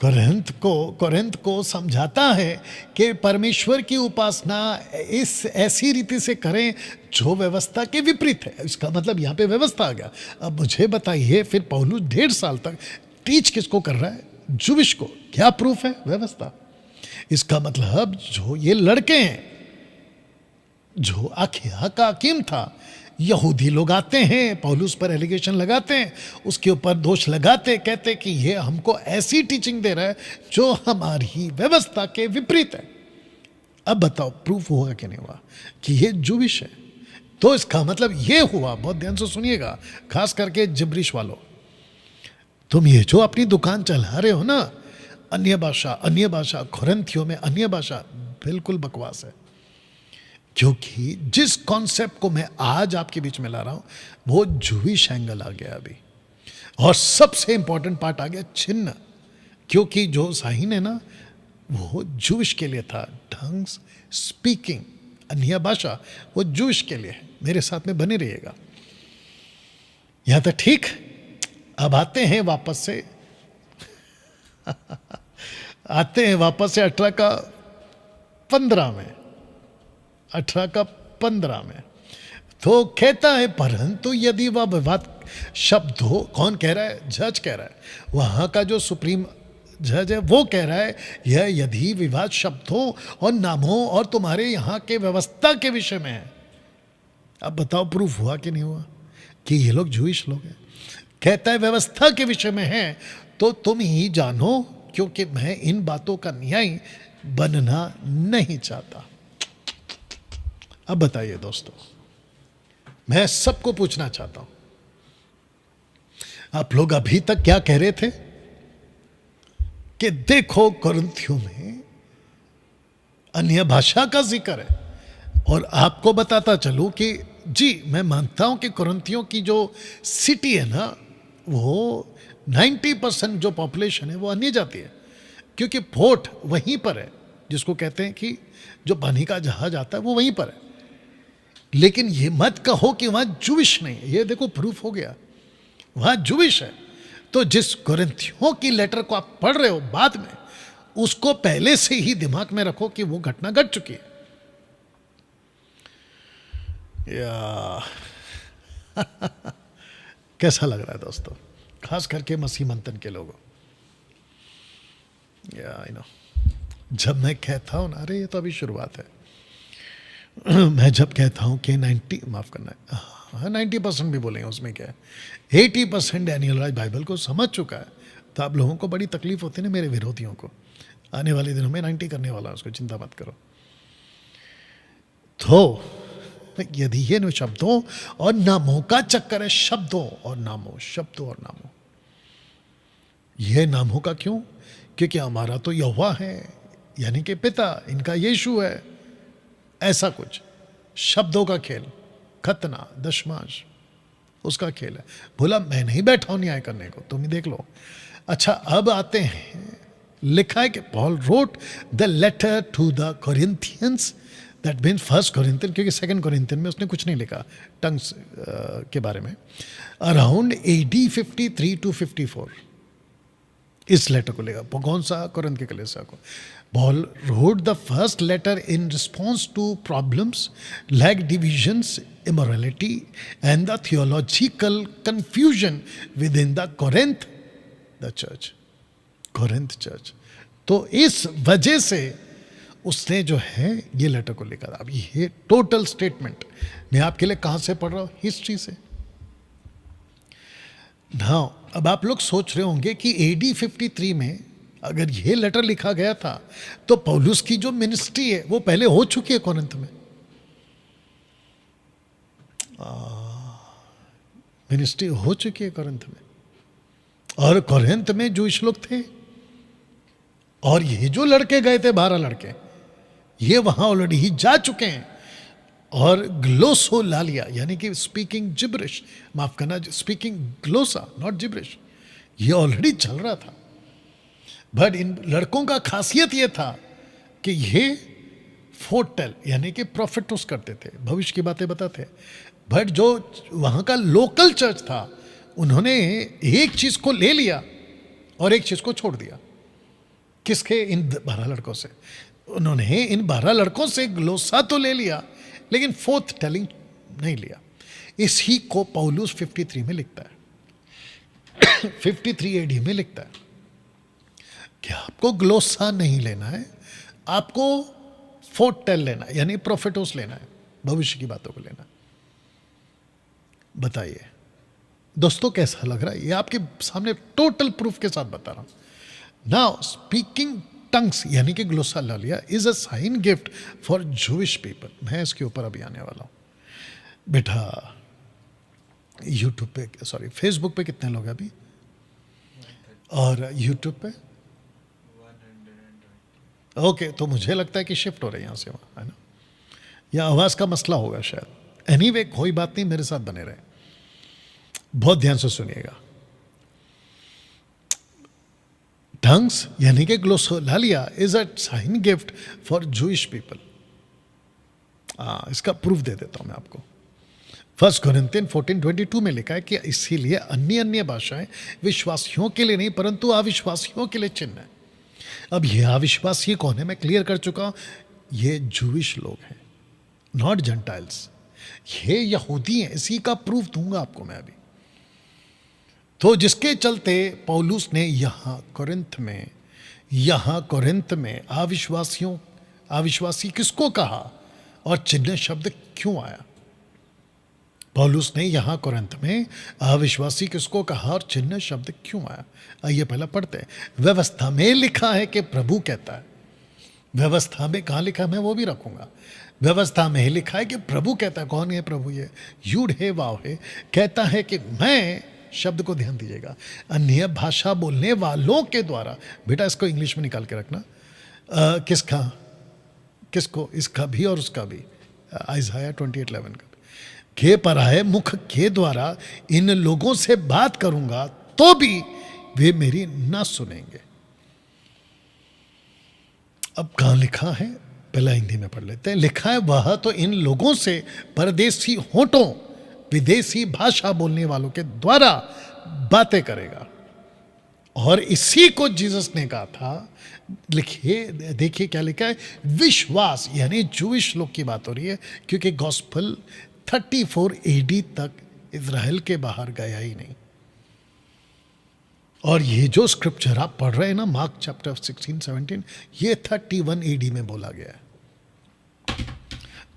कोरिन्थ को समझाता है कि परमेश्वर की उपासना इस ऐसी रीति से करें जो व्यवस्था के विपरीत है। इसका मतलब यहाँ पे व्यवस्था आ गया। अब मुझे बताइए, फिर पौलुस 1.5 साल तक टीच किसको कर रहा है? जूविश को। क्या प्रूफ है? व्यवस्था। इसका मतलब जो ये लड़के हैं, जो अखिया का हकीम था, यहूदी लोग आते हैं, पौलुस पर एलिगेशन लगाते हैं, उसके ऊपर दोष लगाते, कहते कि ये हमको ऐसी टीचिंग दे रहा है जो हमारी व्यवस्था के विपरीत है। अब बताओ प्रूफ हुआ कि नहीं हुआ कि ये जूविश है? तो इसका मतलब ये हुआ, बहुत ध्यान से सुनिएगा, खास करके जिब्रिश वालों, तुम ये जो अपनी दुकान चला रहे हो ना, अन्य भाषा, कोरिन्थियों में अन्य भाषा, बिल्कुल बकवास है। क्योंकि जिस कॉन्सेप्ट को मैं आज आपके बीच में ला रहा हूं वो जूविश एंगल आ गया अभी। और सबसे इंपॉर्टेंट पार्ट आ गया चिन्ह, क्योंकि जो साइन है ना वो जूविश के लिए था। टंग्स स्पीकिंग, अन्य भाषा, वो जूविश के लिए है। मेरे साथ में बने रहिएगा। यहां तक ठीक। अब आते हैं वापस से 18 का 15 में, 18 का 15 में तो कहता है, परंतु यदि वह विवाद शब्द हो, कौन कह रहा है? जज कह रहा है, वहां का जो सुप्रीम जज है वो कह रहा है, यह यदि विवाद शब्द हो और नाम हो और तुम्हारे यहाँ के व्यवस्था के विषय में है। अब बताओ प्रूफ हुआ कि नहीं हुआ कि ये लोग जूइश लोग हैं? कहता है व्यवस्था के विषय में है तो तुम ही जानो, क्योंकि मैं इन बातों का न्यायी बनना नहीं चाहता। अब बताइए दोस्तों, मैं सबको पूछना चाहता हूं, आप लोग अभी तक क्या कह रहे थे कि देखो कोरिन्थियों में अन्य भाषा का जिक्र है, और आपको बताता चलूं कि जी मैं मानता हूं कि कोरिन्थियों की जो सिटी है ना, वो 90% जो पॉपुलेशन है वो अन्य जाति है, क्योंकि पोर्ट वहीं पर है, जिसको कहते हैं कि जो पानी का जहाज आता है वो वहीं पर है। लेकिन ये मत कहो कि वहां जूविश नहीं है। ये देखो प्रूफ हो गया, वहां जूविश है। तो जिस कोरिन्थियों की लेटर को आप पढ़ रहे हो बाद में, उसको पहले से ही दिमाग में रखो कि वो घटना घट चुकी है। या कैसा लग रहा है दोस्तों, खास करके मसीह मंथन के लोगों? या आई नो, जब मैं कहता हूं ना, अरे ये तो अभी शुरुआत है, मैं जब कहता हूं कि 90% भी बोलेंगे, उसमें क्या है, 80% डैनियल राज बाइबल को समझ चुका है, तो आप लोगों को बड़ी तकलीफ होती है ना, मेरे विरोधियों को। आने वाले दिनों में 90 करने वाला है उसको, चिंता मत करो। तो यदि ये शब्दों और नामों का चक्कर है, शब्दों और नामों, शब्दों और नामों, ये नामों का क्यों? क्योंकि हमारा तो यहोवा है, यानी कि पिता, इनका यीशु है, ऐसा कुछ शब्दों का खेल, खतना, दशमांश, उसका खेल है। बोला मैं नहीं बैठा हूं न्याय करने को, तुम ही देख लो। अच्छा, अब आते हैं, लिखा है कि Paul wrote the letter to the Corinthians, that means 1 Corinthian, क्योंकि 2 कोरिन्थियन में उसने कुछ नहीं लिखा टंग्स के बारे में। अराउंड AD 53 to 54 इस लेटर को लेगा। कौन सा? कोरिन्थ के कलीसिया को। Paul wrote the first letter in response to problems like divisions, immorality, and the theological confusion within the Corinth, the church, Corinth church. तो इस वजह से उसने जो है ये लेटर को लिखा। अब ये टोटल स्टेटमेंट मैं आपके लिए कहाँ से पढ़ रहा हूँ? हिस्ट्री से। नाउ अब आप लोग सोच रहे होंगे कि AD 53 में अगर ये लेटर लिखा गया था तो पौलुस की जो मिनिस्ट्री है वो पहले हो चुकी है कोरिन्थ में। मिनिस्ट्री हो चुकी है कोरिन्थ में, और कोरिन्थ में जूइश लोग थे, और ये जो लड़के गए थे 12 लड़के, ये वहां ऑलरेडी ही जा चुके हैं, और ग्लोसोलालिया यानी कि स्पीकिंग जिब्रिश, माफ करना, स्पीकिंग ग्लोसा नॉट जिब्रिश, ये ऑलरेडी चल रहा था। बट इन लड़कों का खासियत ये था कि ये फोरटेल यानी कि प्रोफेटोस करते थे, भविष्य की बातें बताते। बट जो वहाँ का लोकल चर्च था, उन्होंने एक चीज़ को ले लिया और एक चीज़ को छोड़ दिया। किसके? इन 12 लड़कों से। उन्होंने इन 12 लड़कों से ग्लोसा तो ले लिया, लेकिन फोर्थ टेलिंग नहीं लिया। इसी को पौलुस 53 में लिखता है, 53 एडी में लिखता है कि आपको ग्लोसा नहीं लेना है, आपको फोर्थ टेल लेना है, यानी प्रोफेटोस लेना है, भविष्य की बातों को लेना है। बताइए दोस्तों कैसा लग रहा है? ये आपके सामने टोटल प्रूफ के साथ बता रहा हूं। नाउ स्पीकिंग टंग्स यानी कि glossolalia is a sign gift for Jewish people. मैं इसके ऊपर अभी आने वाला हूं बेटा। यूट्यूब पे, सॉरी फेसबुक पे कितने लोग हैं अभी, और यूट्यूब पे? 120। ओके, तो मुझे लगता है कि शिफ्ट हो रहे हैं यहाँ से वहाँ, है ना, या आवाज़ का मसला होगा शायद। एनीवे कोई बात नहीं, मेरे साथ बने रहे, बहुत ध्यान से सुनिएगा। टंग्स यानी कि glossolalia is a sign gift for Jewish people. इसका प्रूफ दे देता हूं मैं आपको। 1 कोरिन्थियन 14:22 में लिखा है कि इसीलिए अन्य अन्य भाषाएं विश्वासियों के लिए नहीं परंतु अविश्वासियों के लिए चिन्ह है। अब ये अविश्वासी कौन है मैं क्लियर कर चुका हूं, ये जूविश लोग हैं, नॉट जेंटाइल्स। ये यहूदी हैं, इसी का प्रूफ दूंगा आपको मैं अभी। तो जिसके चलते पौलुस ने यहाँ कोरिन्थ में अविश्वासी किसको कहा और चिन्ह शब्द क्यों आया? पौलुस ने यहाँ कोरिन्थ में अविश्वासी किसको कहा और चिन्ह शब्द क्यों आया? आइए पहला पढ़ते हैं। व्यवस्था में लिखा है कि प्रभु कहता है। व्यवस्था में कहाँ लिखा है मैं वो भी रखूंगा। व्यवस्था में लिखा है कि प्रभु कहता है। कौन है प्रभु? ये यूड है वाव है, कहता है कि मैं, शब्द को ध्यान दीजिएगा, अन्य भाषा बोलने वालों के द्वारा। बेटा इसको इंग्लिश में निकाल के रखना। किसको? इसका भी और उसका भी। आइज़ाया 28:11 का के पराए मुख के द्वारा इन लोगों से बात करूंगा तो भी वे मेरी ना सुनेंगे। अब कहां लिखा है? पहला हिंदी में पढ़ लेते हैं। लिखा है वह तो इन लोगों से परदेसी होठों विदेशी भाषा बोलने वालों के द्वारा बातें करेगा। और इसी को जीसस ने कहा था। लिखिए, देखिए क्या लिखा है। विश्वास यानी जूविश लोग की बात हो रही है, क्योंकि गॉस्पल 34 एडी तक इज़राइल के बाहर गया ही नहीं। और ये जो स्क्रिप्चर आप पढ़ रहे हैं ना, मार्क चैप्टर 16-17, ये 31 एडी में बोला गया है।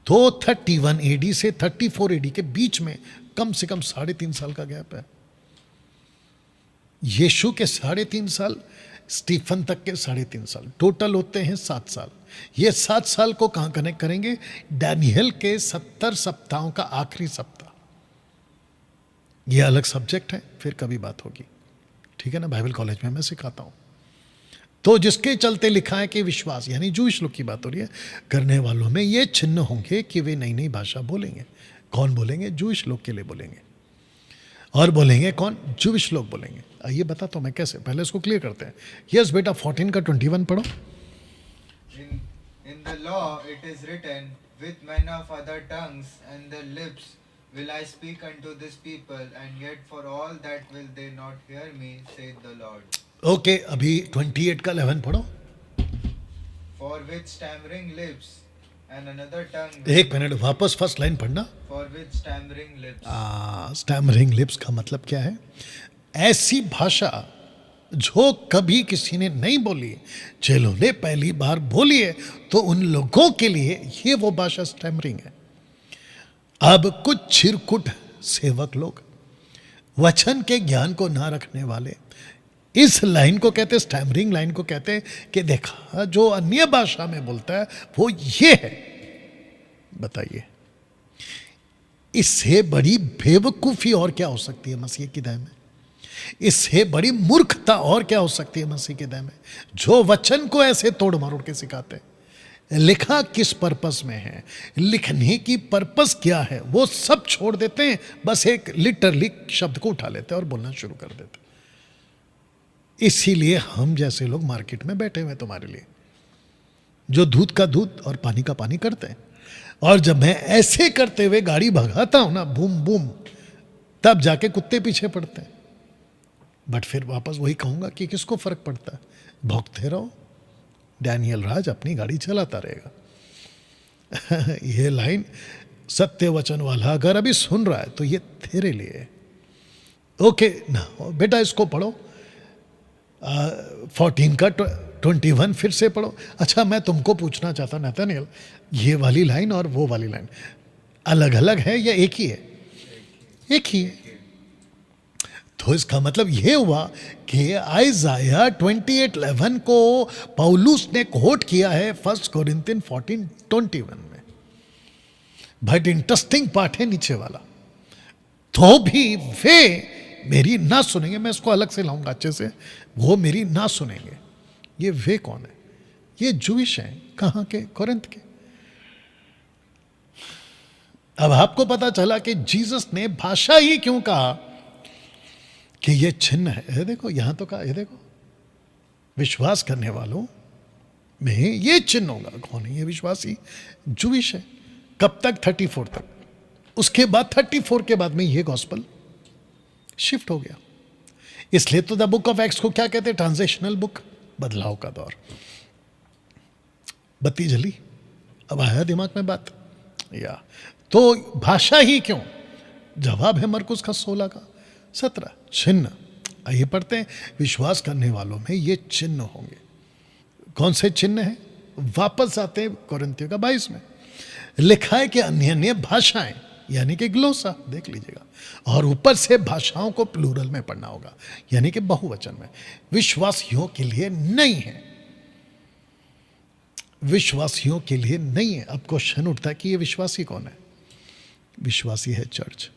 तो 31 एडी से 34 एडी के बीच में कम से कम 3.5 साल का गैप है। यीशु के 3.5 साल, स्टीफन तक के 3.5 साल, टोटल होते हैं 7 साल। ये 7 साल को कहां कनेक्ट करेंगे? डैनियल के 70 सप्ताहों का आखिरी सप्ताह। ये अलग सब्जेक्ट है, फिर कभी बात होगी, ठीक है ना। बाइबल कॉलेज में मैं सिखाता हूं। तो जिसके चलते लिखा है कि विश्वास यानी जूइश लोग की बात हो रही है, करने वालों में ये चिन्ह होंगे कि वे नई नई भाषा बोलेंगे। कौन बोलेंगे? जूइश लोग के लिए बोलेंगे। और बोलेंगे कौन? जूइश लोग बोलेंगे। आइए बताता हूं मैं कैसे, पहले इसको क्लियर करते हैं। यस बेटा 14 का 21 पढ़ो। In the law it is written, with men of other tongues and their lips will I speak unto this people, and yet for all that will they not hear me, saith the Lord. Okay, अभी 28 का 11 पढ़ो। For with stammering lips and another tongue. एक मिनट, वापस फर्स्ट लाइन पढ़ना। For with stammering lips. Stammering lips का मतलब क्या है? ऐसी भाषा जो कभी किसी ने नहीं बोली, जिन्होंने पहली बार बोली है, तो उन लोगों के लिए ये वो भाषा स्टैमरिंग है। अब कुछ चिरकुट सेवक लोग, वचन के ज्ञान को ना रखने वाले, इस लाइन को कहते हैं, स्टैमरिंग लाइन को कहते हैं कि देखा जो अन्य भाषा में बोलता है वो ये है। बताइए इससे बड़ी बेवकूफ़ी और क्या हो सकती है मसीह की दया में? इससे बड़ी मूर्खता और क्या हो सकती है मसीह की दया में, जो वचन को ऐसे तोड़ मरोड़ के सिखाते हैं। लिखा किस पर्पस में है, लिखने की पर्पस क्या है, वो सब छोड़ देते हैं, बस एक लिटरली शब्द को उठा लेते हैं और बोलना शुरू कर देते हैं। इसीलिए हम जैसे लोग मार्केट में बैठे हुए तुम्हारे लिए, जो दूध का दूध और पानी का पानी करते हैं। और जब मैं ऐसे करते हुए गाड़ी भगाता हूं ना, बूम बूम, तब जाके कुत्ते पीछे पड़ते हैं। बट फिर वापस वही कहूंगा कि किसको फर्क पड़ता है? भौंकते रहो, डैनियल राज अपनी गाड़ी चलाता रहेगा। ये लाइन सत्य वचन वाला अगर अभी सुन रहा है तो ये तेरे लिए है। ओके ना बेटा, इसको पढ़ो 14 का 21 फिर से पढ़ो। अच्छा, मैं तुमको पूछना चाहता हूँ नैथानिएल, ये वाली लाइन और वो वाली लाइन अलग अलग है या एक ही है? एक ही है। तो इसका मतलब ये हुआ कि आइज़ाया 28:11 को पौलुस ने कोट किया है 1 कोरिन्थियन 14:21 में। बट इंटरेस्टिंग पार्ट है नीचे वाला, तो भी वे मेरी ना सुनेंगे। मैं इसको अलग से लाऊंगा अच्छे से। वो मेरी ना सुनेंगे, ये वे कौन है? ये जूइश हैं। कहाँ के? कोरिन्थ के। अब आपको पता चला कि जीसस ने भाषा ही क्यों कहा कि ये चिन्ह है। ये देखो यहां तो कहा, ये देखो विश्वास करने वालों में ये चिन्ह होगा। कौन है ये विश्वासी? जूइश है। कब तक? 34 तक। उसके बाद 34 के बाद में ये गॉस्पल शिफ्ट हो गया। इसलिए तो द बुक ऑफ एक्ट्स को क्या कहते हैं? ट्रांजिशनल बुक, बदलाव का दौर। बत्ती जली, अब आया दिमाग में बात या तो भाषा ही क्यों? जवाब है मरकुस का 16 का 17। चिन्ह, आइए पढ़ते हैं। विश्वास करने वालों में ये चिन्ह होंगे। कौन से चिन्ह हैं? वापस आते हैं कोरिन्थियों का 22 में लिखा है कि अन्य अन्य भाषाएं, यानी कि ग्लोसा, देख लीजिएगा। और ऊपर से भाषाओं को प्लूरल में पढ़ना होगा, यानी कि बहुवचन में। विश्वासियों के लिए नहीं है, विश्वासियों के लिए नहीं है। अब क्वेश्चन उठता है कि ये विश्वासी कौन है? विश्वासी है चर्च।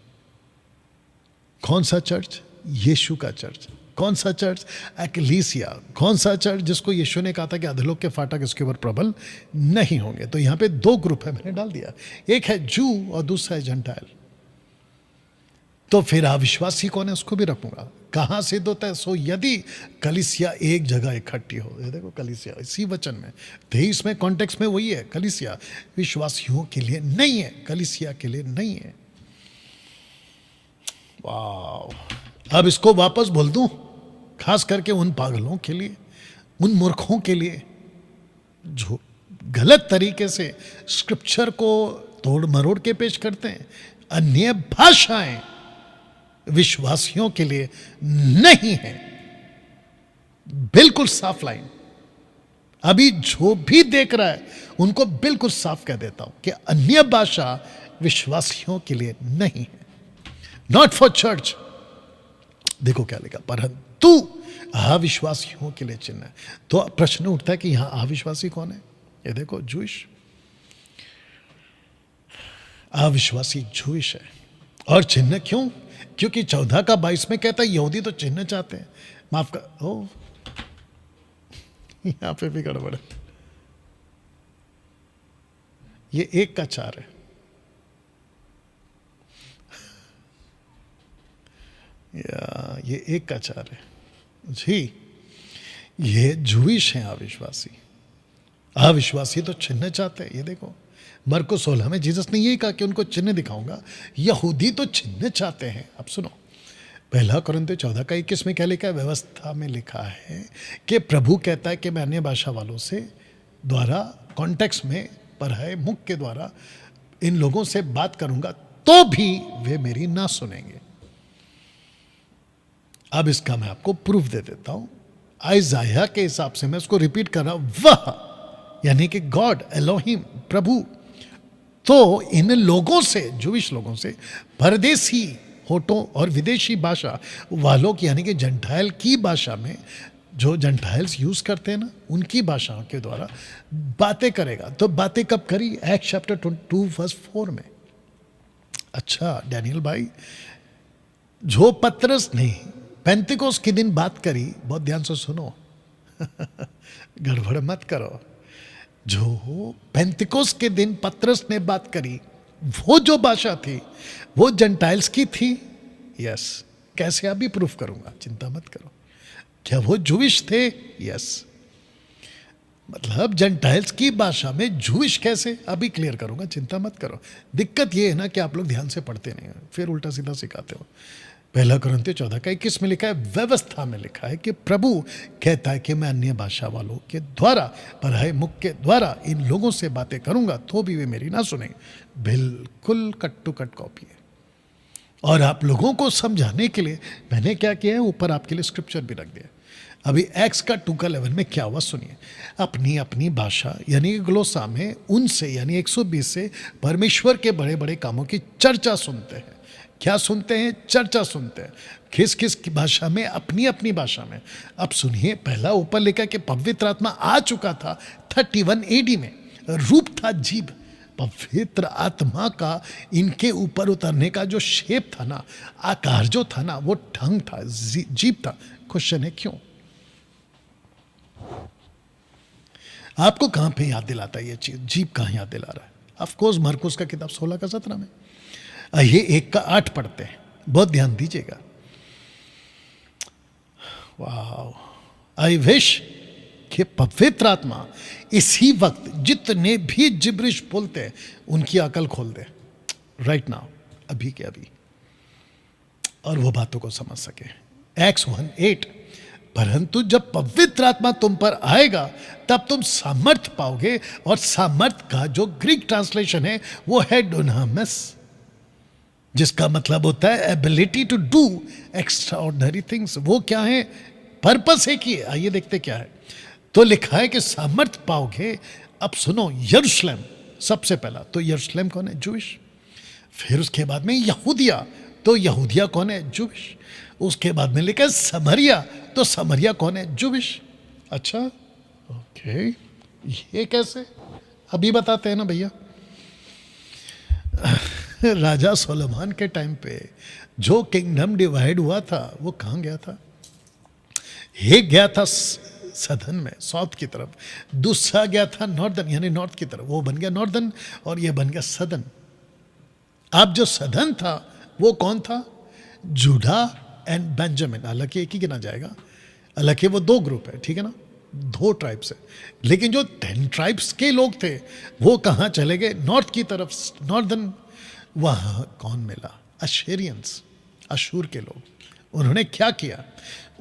कौन सा चर्च? यीशु का चर्च। कौन सा चर्च? एक्लीसिया। कौन सा चर्च? जिसको यीशु ने कहा था कि अधोलोक के फाटक इसके ऊपर प्रबल नहीं होंगे। तो यहां पे दो ग्रुप है, मैंने डाल दिया। एक है जू और दूसरा है जंटाइल। तो फिर अविश्वासी कौन है उसको भी रखूंगा। कहां सिद्ध होता है? सो यदि कलीसिया एक जगह इकट्ठी हो, ये देखो कलीसिया इसी वचन में 23 में कॉन्टेक्स्ट में वही है। कलीसिया विश्वासियों के लिए नहीं है, कलीसिया के लिए नहीं है। वाह! अब इसको वापस बोल दूं, खास करके उन पागलों के लिए, उन मूर्खों के लिए जो गलत तरीके से स्क्रिप्चर को तोड़ मरोड़ के पेश करते हैं। अन्य भाषाएं विश्वासियों के लिए नहीं है। बिल्कुल साफ लाइन। अभी जो भी देख रहा है उनको बिल्कुल साफ कह देता हूं कि अन्य भाषा विश्वासियों के लिए नहीं है, नॉट फॉर चर्च। देखो क्या लिखा, परंतु अविश्वासियों के लिए चिन्ह है। तो प्रश्न उठता है कि यहां अविश्वासी कौन है? ये देखो जूइश, अविश्वासी जूइश है। और चिन्ह क्यों? क्योंकि 14 का 22 में कहता है यहूदी तो चिन्ह चाहते हैं। माफ कर, ओ यहां पे भी गड़बड़ है। ये 1 का 4 है। या ये 1 का 4 है जी। ये जूइश हैं अविश्वासी। अविश्वासी तो चिन्ह चाहते हैं। ये देखो मरकुस 16 में जीसस ने यही कहा कि उनको चिन्ह दिखाऊंगा। यहूदी तो चिन्ह चाहते हैं। अब सुनो, 1 कोरिन्थियों 14 का 21 में क्या लिखा है? व्यवस्था में लिखा है कि प्रभु कहता है कि मैं अन्य भाषा वालों से द्वारा कॉन्टेक्स्ट में पर है मुख के द्वारा इन लोगों से बात करूंगा, तो भी वे मेरी ना सुनेंगे। अब इसका मैं आपको प्रूफ दे देता हूं। आइज़ाया के हिसाब से मैं इसको रिपीट कर रहा हूं। वह यानी कि गॉड, एलोहिम, प्रभु, तो इन लोगों से, जूविश लोगों से, परदेशी होठों और विदेशी भाषा वालों की, यानी कि जंटाइल की भाषा में, जो जंटाइल्स यूज करते हैं ना, उनकी भाषाओं के द्वारा बातें करेगा। तो बातें कब करी? एक्ट चैप्टर 2:4 में। अच्छा डैनियल भाई, जो पतरस ने पेंतिकोस के दिन बात करी, बहुत ध्यान से सुनो गड़बड़ मत करो। जो पेंतिकोस के दिन पतरस ने बात करी, वो जो भाषा थी वो जंटाइल्स की थी। यस। कैसे? अभी प्रूफ करूंगा, चिंता मत करो। क्या वो जूविश थे? यस। मतलब जंटाइल्स की भाषा में जूविश कैसे? अभी क्लियर करूंगा, चिंता मत करो। दिक्कत ये है ना कि आप लोग ध्यान से पढ़ते नहीं हो, फिर उल्टा सीधा सिखाते हो। पहला कुरिन्थियों 14:21 में लिखा है, व्यवस्था में लिखा है कि प्रभु कहता है कि मैं अन्य भाषा वालों के द्वारा, पराए मुख के द्वारा इन लोगों से बातें करूंगा तो भी वे मेरी ना सुने। बिल्कुल कट टू कट कॉपी है। और आप लोगों को समझाने के लिए मैंने क्या किया है, ऊपर आपके लिए स्क्रिप्चर भी रख दिया। अभी एक्स का 2:11 में क्या हुआ सुनिए। अपनी अपनी भाषा यानी ग्लोसा में उनसे यानी 120 से परमेश्वर के बड़े बड़े कामों की चर्चा सुनते हैं। क्या सुनते हैं? चर्चा सुनते हैं। किस किस की भाषा में? अपनी अपनी भाषा में। अब सुनिए, पहला ऊपर लिखा कि पवित्र आत्मा आ चुका था 31 AD में। रूप था जीभ। पवित्र आत्मा का इनके ऊपर उतरने का जो शेप था ना, आकार जो था ना, वो ढंग था, जीभ था। क्वेश्चन है क्यों? आपको कहां पे याद दिलाता है ये चीज? जीभ कहां याद दिला रहा है? ऑफ कोर्स मरकुस का किताब 16:17 में। ये 1:8 पढ़ते हैं, बहुत ध्यान दीजिएगा। वाह, आई विश कि पवित्र आत्मा इसी वक्त जितने भी जिब्रिश बोलते हैं उनकी अकल खोल दे राइट नाउ, अभी के अभी, और वो बातों को समझ सके। Acts 1:8, परंतु जब पवित्र आत्मा तुम पर आएगा तब तुम सामर्थ पाओगे। और सामर्थ का जो ग्रीक ट्रांसलेशन है वो है डोनामिस, जिसका मतलब होता है ability to do extraordinary things. वो क्या है? पर्पस है कि आइए देखते क्या है। तो लिखा है कि सामर्थ पाओगे। अब सुनो, यरूशलेम सबसे पहला, तो यरूशलेम कौन है? जूइश। फिर उसके बाद में यहूदिया, तो यहूदिया कौन है? जूइश। उसके बाद में लिखा है समरिया, तो समरिया कौन है? जूइश। अच्छा, ओके, ये कैसे? अभी बताते हैं ना भैया। राजा सोलोमन के टाइम पे जो किंगडम डिवाइड हुआ था वो कहाँ गया था? एक गया था सदर्न में, साउथ की तरफ, दूसरा गया था नॉर्दर्न यानी नॉर्थ की तरफ, वो बन गया नॉर्दर्न, और ये बन गया सदर्न। अब जो सदर्न था वो कौन था? Judah and Benjamin. हालांकि एक ही गिना जाएगा, हालांकि वो 2 ग्रुप है, ठीक है ना, 2 ट्राइब्स है। लेकिन जो 10 ट्राइब्स के लोग थे वो कहाँ चले गए? नॉर्थ की तरफ, नॉर्दर्न। वहाँ कौन मिला? अशेरियंस, अशूर के लोग। उन्होंने क्या किया?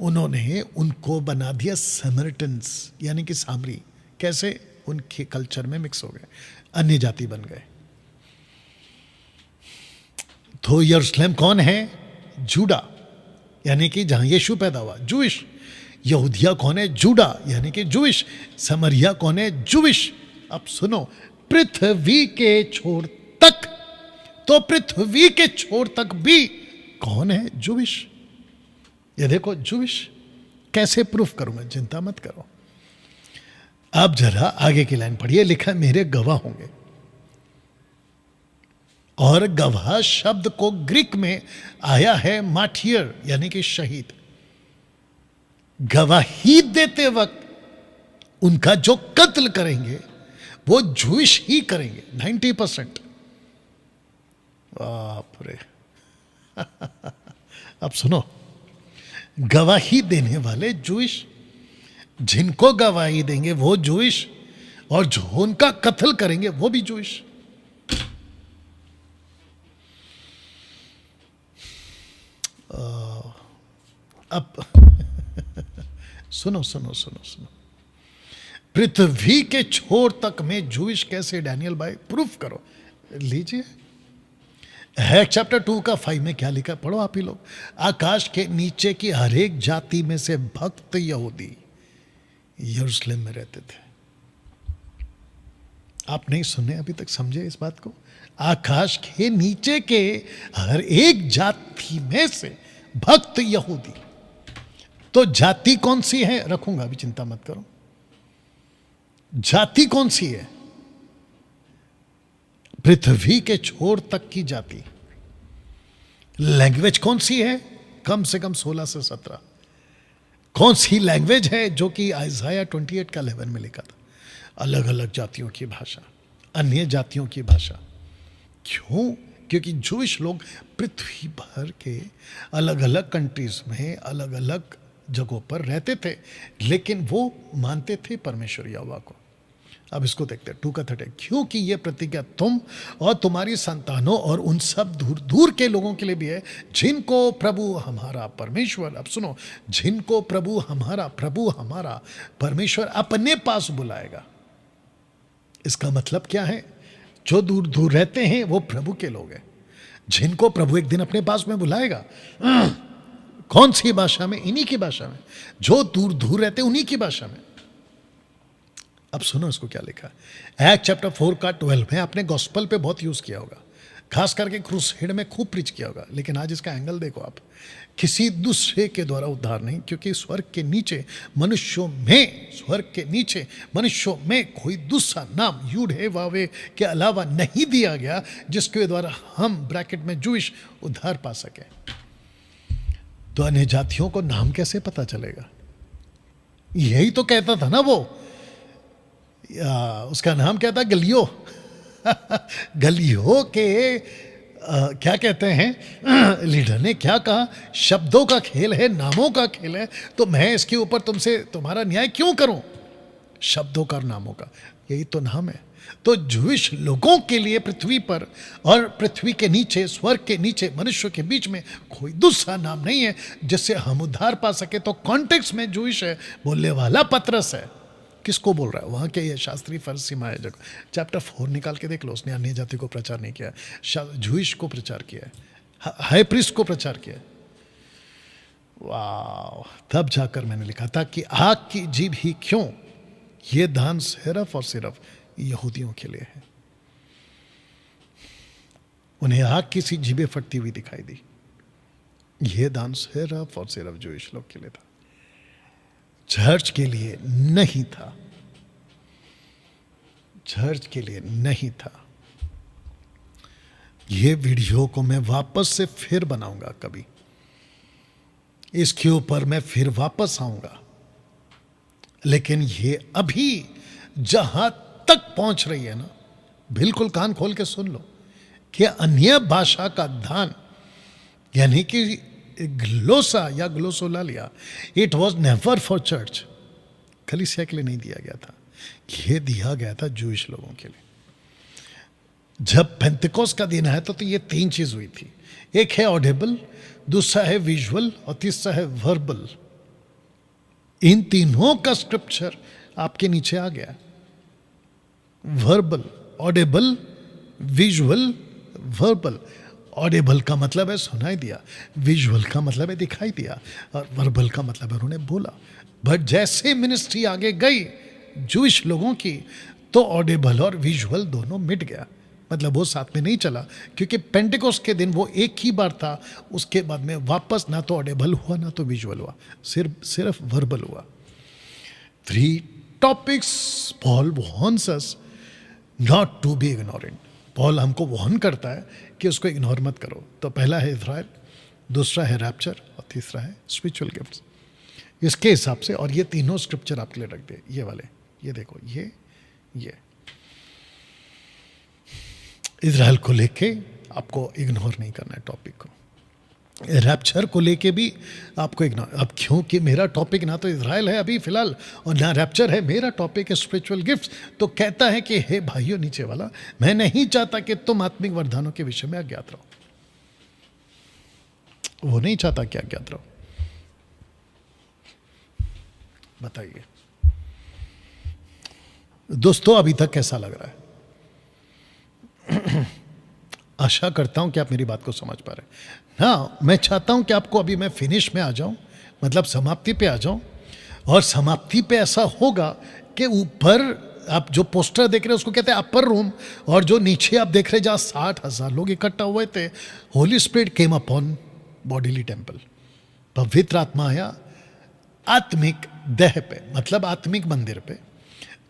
उन्होंने उनको बना दिया समरिटन्स यानी कि सामरी। कैसे? उनके कल्चर में मिक्स हो गए, अन्य जाति बन गए। तो यरूशलेम कौन है? जूडा यानी कि जहां यीशु पैदा हुआ, जूइश। यहूदिया कौन है? जूडा यानी कि जूइश। समरिया कौन है? जूइश। अब सुनो, पृथ्वी के छोर तक, तो पृथ्वी के छोर तक भी कौन है? जूइश। ये देखो, जूइश। कैसे प्रूफ करूंगा? चिंता मत करो। अब जरा आगे की लाइन पढ़िए, लिखा मेरे गवाह होंगे। और गवाह शब्द को ग्रीक में आया है मार्टियर यानी कि शहीद। गवाही देते वक्त उनका जो कत्ल करेंगे वो जूइश ही करेंगे 90%। बाप रे। अब सुनो, गवाही देने वाले जूइश, जिनको गवाही देंगे वो जूइश, और जो उनका कत्ल करेंगे वो भी जूइश। अब सुनो सुनो सुनो सुनो, पृथ्वी के छोर तक में जूइश कैसे? डैनियल भाई प्रूफ करो। लीजिए, है चैप्टर 2 का 5 में क्या लिखा, पढ़ो आप ही लोग। आकाश के नीचे की हर एक जाति में से भक्त यहूदी यरूशलेम में रहते थे। आप नहीं सुने अभी तक? समझे इस बात को? आकाश के नीचे के हर एक जाति में से भक्त यहूदी। तो जाति कौन सी है? रखूंगा, अभी चिंता मत करो। जाति कौन सी है? पृथ्वी के छोर तक की जाति। लैंग्वेज कौन सी है? कम से कम 16 से 17। कौन सी लैंग्वेज है? जो कि आइज़ाया 28 का 11 में लिखा था। अलग अलग जातियों की भाषा, अन्य जातियों की भाषा। क्यों? क्योंकि जूइश लोग पृथ्वी भर के अलग अलग कंट्रीज में अलग अलग जगहों पर रहते थे, लेकिन वो मानते थे परमेश्वर यहोवा को। अब इसको देखते हैं 2 का 30, क्योंकि ये प्रतिज्ञा तुम और तुम्हारी संतानों और उन सब दूर दूर के लोगों के लिए भी है जिनको प्रभु हमारा परमेश्वर, अब सुनो, जिनको प्रभु हमारा परमेश्वर अपने पास बुलाएगा। इसका मतलब क्या है? जो दूर दूर रहते हैं वो प्रभु के लोग हैं, जिनको प्रभु एक दिन अपने पास में बुलाएगा। कौन सी भाषा में? इन्हीं की भाषा में। जो दूर दूर रहते हैं उन्हीं की भाषा में। अब सुनो इसको क्या लिखा है। एक्ट चैप्टर 4 का 12 में आपने गॉस्पल पे बहुत यूज किया होगा, खास करके क्रूसेड में खूब प्रीच किया होगा। लेकिन आज इसका एंगल देखो आप, किसी दूसरे के द्वारा उद्धार नहीं, क्योंकि स्वर्ग के नीचे मनुष्यों में कोई दूसरा नाम यूड है वावे के अलावा नहीं दिया गया जिसके द्वारा हम ब्रैकेट में जूइश उद्धार पा सके। तो अन्य जातियों को नाम कैसे पता चलेगा? यही तो कहता था ना वो, उसका नाम क्या था? गलियो। गलियो के क्या कहते हैं लीडर ने क्या कहा? शब्दों का खेल है, नामों का खेल है, तो मैं इसके ऊपर तुमसे तुम्हारा न्याय क्यों करूं? शब्दों का और नामों का, यही तो नाम है। तो जूइश लोगों के लिए पृथ्वी पर और पृथ्वी के नीचे, स्वर्ग के नीचे, मनुष्यों के बीच में कोई दूसरा नाम नहीं है जिससे हम उद्धार पा सके। तो कॉन्टेक्स्ट में जूइश है, बोलने वाला पतरस है। किसको बोल रहा है? वहाँ के ये शास्त्री फरीसी महायाजक। चैप्टर 4 निकाल के देख लो, उसने अन्य जाति को प्रचार नहीं किया, जूइश को प्रचार किया है, हाई प्रीस्ट को प्रचार किया है। वाह! तब जाकर मैंने लिखा था कि आग की जीभ ही क्यों, ये दान सिर्फ और सिर्फ यहूदियों के लिए है। उन्हें आग की सी जीभें फटती हुई दिखाई दी। यह दान सिर्फ और सिर्फ जूइश लोग के लिए था, चर्च के लिए नहीं था, चर्च के लिए नहीं था। यह वीडियो को मैं वापस से फिर बनाऊंगा, कभी इसके ऊपर मैं फिर वापस आऊंगा। लेकिन ये अभी जहां तक पहुंच रही है ना, बिल्कुल कान खोल के सुन लो कि अन्य भाषा का दान, यानी कि ग्लोसा या glossolalia, it was never for church, कलीसिया के लिए नहीं दिया गया था, यह दिया गया था जूइश लोगों के लिए। जब पेंतिकोस्त का दिन आया तो ये 3 चीज हुई थी। एक है ऑडिबल, दूसरा है विजुअल और तीसरा है वर्बल। इन तीनों का स्क्रिप्चर आपके नीचे आ गया। Verbal, Audible, visual, verbal. Audible का मतलब है सुनाई दिया, विजुअल का मतलब है दिखाई दिया, और वर्बल का मतलब है उन्होंने बोला। बट जैसे मिनिस्ट्री आगे गई जूइश लोगों की, तो ऑडिबल और विजुअल दोनों मिट गया, मतलब वो साथ में नहीं चला, क्योंकि पेंटिकोस्ट के दिन वो एक ही बार था। उसके बाद में वापस ना तो ऑडिबल हुआ ना तो विजुअल हुआ, सिर्फ वर्बल हुआ। 3 topics Paul warns us not to be ignorant. Paul हमको वार्न करता है कि उसको इग्नोर मत करो। तो पहला है इज़राइल, दूसरा है रैप्चर और तीसरा है स्पिरिचुअल गिफ्ट्स। इसके हिसाब से, और ये तीनों स्क्रिप्चर आपके लिए रख दे, ये वाले, ये देखो, ये इज़राइल को लेके आपको इग्नोर नहीं करना है टॉपिक को। रैप्चर को लेके भी आपको इग्नोर, अब क्योंकि मेरा टॉपिक ना तो इज़राइल है अभी फिलहाल और ना रैप्चर है, मेरा टॉपिक है स्पिरिचुअल गिफ्ट्स। तो कहता है कि हे भाइयों नीचे वाला, मैं नहीं चाहता कि तुम आत्मिक वरदानों के विषय में अज्ञात रहो। वो नहीं चाहता कि अज्ञात रहो। बताइए दोस्तों, अभी तक कैसा लग रहा है? आशा करता हूं कि आप मेरी बात को समझ पा रहे हैं। हाँ, मैं चाहता हूं कि आपको, अभी मैं फिनिश में आ जाऊं, मतलब समाप्ति पे आ जाऊं, और समाप्ति पे ऐसा होगा कि ऊपर आप जो पोस्टर देख रहे हैं उसको कहते हैं अपर रूम, और जो नीचे आप देख रहे हैं जहाँ 60,000 लोग इकट्ठा हुए थे, Holi spirit came upon bodily temple. पवित्र आत्मा आया आत्मिक देह पे, मतलब आत्मिक मंदिर पे।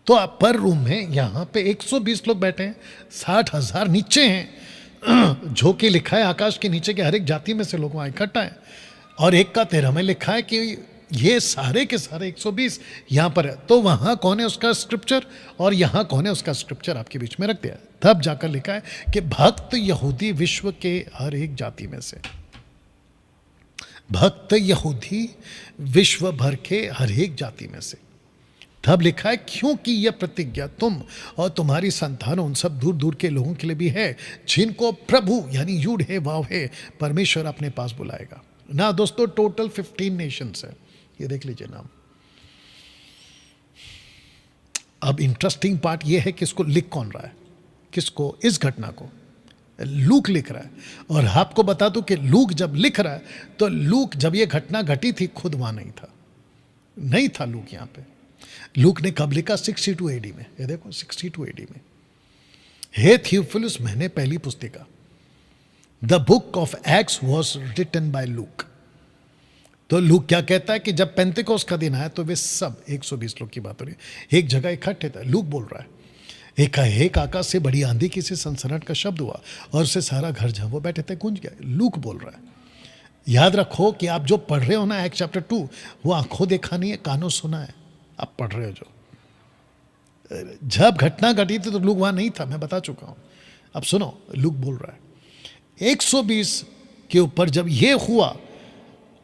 तो अपर रूम में यहाँ पे 120 लोग बैठे हैं, 60,000 नीचे हैं, जो कि लिखा है आकाश के नीचे के हर एक जाति में से लोग वहाँ इकट्ठा हैं। और 1 का 13 में लिखा है कि ये सारे के सारे 120 यहाँ पर है। तो वहाँ कौन है उसका स्क्रिप्चर और यहाँ कौन है उसका स्क्रिप्चर आपके बीच में रख दिया। तब जाकर लिखा है कि भक्त यहूदी विश्व के हर एक जाति में से, भक्त यहूदी विश्व भर के हर एक जाति में से। तब लिखा है क्योंकि यह प्रतिज्ञा तुम और तुम्हारी संतान उन सब दूर दूर के लोगों के लिए भी है जिनको प्रभु यानी यूड है वाव है परमेश्वर अपने पास बुलाएगा ना। दोस्तों टोटल 15 नेशंस है, ये देख लीजिए नाम। अब इंटरेस्टिंग पार्ट ये है कि इसको लिख कौन रहा है, किसको, इस घटना को लूक लिख रहा है। और आपको बता दूं कि लूक जब लिख रहा है तो लूक जब ये घटना घटी थी खुद वहां नहीं था लूक यहाँ पे। लूक ने कब लिखा? 62 एडी में। ये देखो 62 एडी में। हे थियोफिलुस, मैंने पहली पुस्तिका the book of Acts was written by Luke. तो लूक क्या कहता है कि जब पेंतेकोस्त का दिन आया तो वे सब 120 लोग की बात हो रही है एक जगह इकट्ठे थे। लूक बोल रहा है एक आकाश से बड़ी आंधी की से सनसनाहट का शब्द हुआ और उससे सारा घर जहां वो बैठे थे गूंज गया। लूक बोल रहा है। याद रखो कि आप जो पढ़ रहे हो ना एक्ट चैप्टर 2 वो आंखों देखा नहीं है, कानों सुना है। आप पढ़ रहे हो जो जब घटना घटी थी तो लूक वहां नहीं था, मैं बता चुका हूं। अब सुनो, लूक बोल रहा है 120 के ऊपर जब ये हुआ,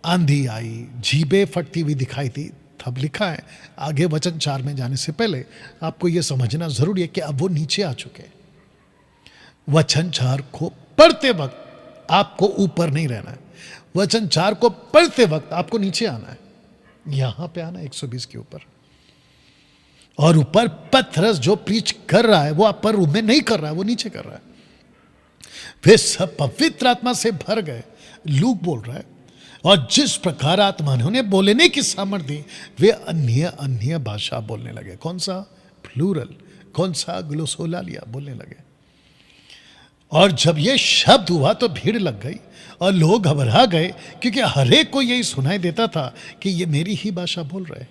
आंधी आई, जीभें फटती हुई दिखाई थी। तब लिखा है आगे वचन 4 में जाने से पहले आपको यह समझना जरूरी है कि अब वो नीचे आ चुके हैं। वचन 4 को पढ़ते वक्त आपको ऊपर नहीं रहना है, वचन 4 को पढ़ते वक्त आपको नीचे आना है, यहां पे आना 120 के ऊपर। और ऊपर पतरस जो प्रीच कर रहा है वो अपर रूम में नहीं कर रहा है, वो नीचे कर रहा है। वे सब पवित्र आत्मा से भर गए, लूक बोल रहा है, और जिस प्रकार आत्मा ने उन्हें बोलने की सामर्थ्य दी वे अन्य अन्य भाषा बोलने लगे। कौन सा? प्लूरल। कौन सा? ग्लोसोलालिया बोलने लगे। और जब ये शब्द हुआ तो भीड़ लग गई और लोग घबरा गए क्योंकि हर एक को यही सुनाई देता था कि ये मेरी ही भाषा बोल रहे।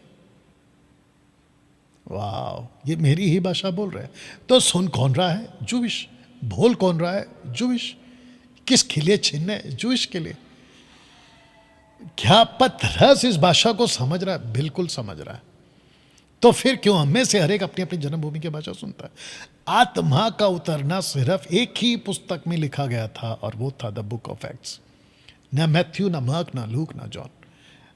वाह, ये मेरी ही भाषा बोल रहे। तो सुन कौन रहा है? जूविश। बोल कौन रहा है? जूविश। किसके लिए चिन्ह है? जूविश के लिए। क्या पतरस इस भाषा को समझ रहा है? बिल्कुल समझ रहा है। तो फिर क्यों हम में से हर एक अपनी अपनी जन्मभूमि की भाषा सुनता है? आत्मा का उतरना सिर्फ एक ही पुस्तक में लिखा गया था और वो था द बुक ऑफ एक्ट्स। ना मैथ्यू, ना मार्क, ना लूक, ना जॉन,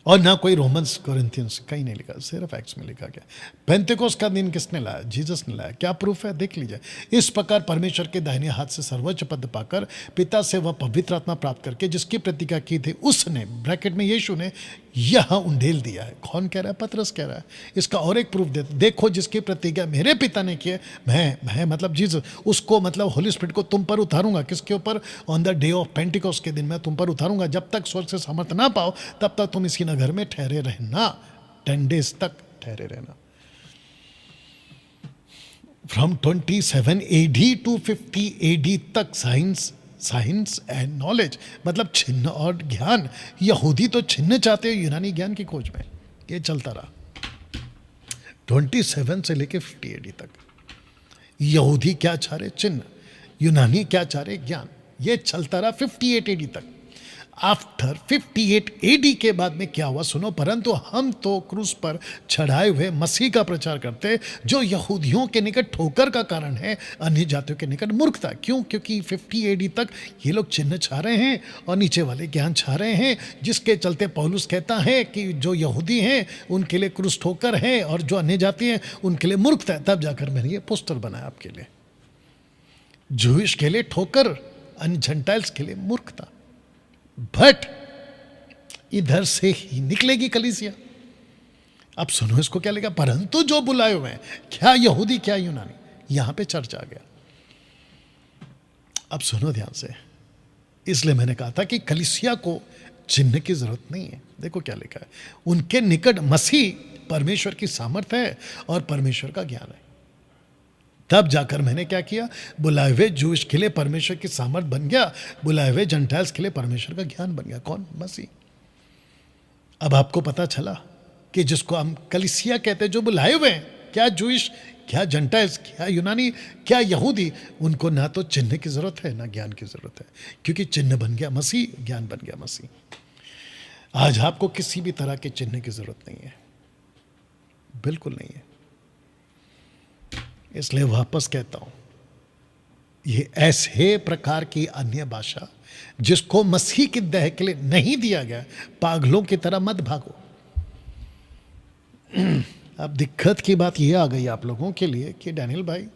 और ना कोई रोमन्स, कोरिंथियंस, कहीं नहीं लिखा, सिर्फ एक्ट्स में लिखा गया। पेंतेकोस्त का दिन किसने लाया? जीसस ने लाया। क्या प्रूफ है? देख लीजिए। इस प्रकार परमेश्वर के दाहिने हाथ से सर्वोच्च पद पाकर पिता से वह पवित्र आत्मा प्राप्त करके जिसकी प्रतिज्ञा की थी उसने, ब्रैकेट में यीशु ने, यह उंडेल दिया है। कौन कह रहा है? पतरस कह रहा है। इसका और एक प्रूफ देते, देखो जिसकी प्रतिज्ञा मेरे पिता ने की है, मैं मतलब जीसस, उसको मतलब होली स्पिरिट को तुम पर उतारूंगा। किसके ऊपर? On the day of Pentecost के दिन मैं तुम पर उतारूंगा। जब तक स्वर्ग से सामर्थ ना पाओ तब तक तुम इसी नगर में ठहरे रहना। 10 days तक ठहरे रहना। फ्रॉम 27 AD टू 50 AD तक साइंस एंड नॉलेज, मतलब छिन्न और ज्ञान। यहूदी तो छिन्न चाहते हैं यूनानी ज्ञान की खोज में। ये चलता रहा 27 से लेके 50 AD तक। यहूदी क्या चाह रहे? चिन्ह। यूनानी क्या चाह रहे? ज्ञान। ये चलता रहा 58 AD तक। आफ्टर 58 AD के बाद में क्या हुआ सुनो। परंतु हम तो क्रूस पर चढ़ाए हुए मसीह का प्रचार करते जो यहूदियों के निकट ठोकर का कारण है, अन्य जातियों के निकट मूर्खता। क्यों? क्योंकि 50 AD तक ये लोग चिन्ह चाह रहे हैं और नीचे वाले ज्ञान चाह रहे हैं, जिसके चलते पौलुस कहता है कि जो यहूदी हैं उनके लिए क्रूस ठोकर है और जो अन्य जाति हैं उनके लिए मूर्खता है। तब जाकर मैंने ये पोस्टर बनाया आपके लिए। जूइश के लिए ठोकर, अन्य जेंटाइल्स के लिए मूर्खता। बट इधर से ही निकलेगी कलीसिया। अब सुनो इसको क्या लिखा, परंतु जो बुलाए हुए हैं, क्या यहूदी क्या यूनानी, यहां पे चर्चा आ गया। अब सुनो ध्यान से, इसलिए मैंने कहा था कि कलीसिया को चिन्ह की जरूरत नहीं है। देखो क्या लिखा है, उनके निकट मसीह परमेश्वर की सामर्थ्य है और परमेश्वर का ज्ञान है। तब जाकर मैंने क्या किया, बुलाए हुए जूश के लिए परमेश्वर की सामर्थ बन गया, बुलाए हुए जेंटाइल्स के लिए परमेश्वर का ज्ञान बन गया। कौन? मसीह। अब आपको पता चला कि जिसको हम कलीसिया कहते हैं, जो बुलाए हुए हैं, क्या जूश, क्या जेंटाइल्स, क्या यूनानी, क्या यहूदी, उनको ना तो चिन्ह की जरूरत है ना ज्ञान की जरूरत है, क्योंकि चिन्ह बन गया मसीह, ज्ञान बन गया मसीह। आज आपको किसी भी तरह के चिन्ह की जरूरत नहीं है, बिल्कुल नहीं है। इसलिए वापस कहता हूं, ये ऐसे प्रकार की अन्य भाषा जिसको मसीह की दया के लिए नहीं दिया गया, पागलों की तरह मत भागो। अब दिक्कत की बात ये आ गई आप लोगों के लिए कि डैनियल भाई,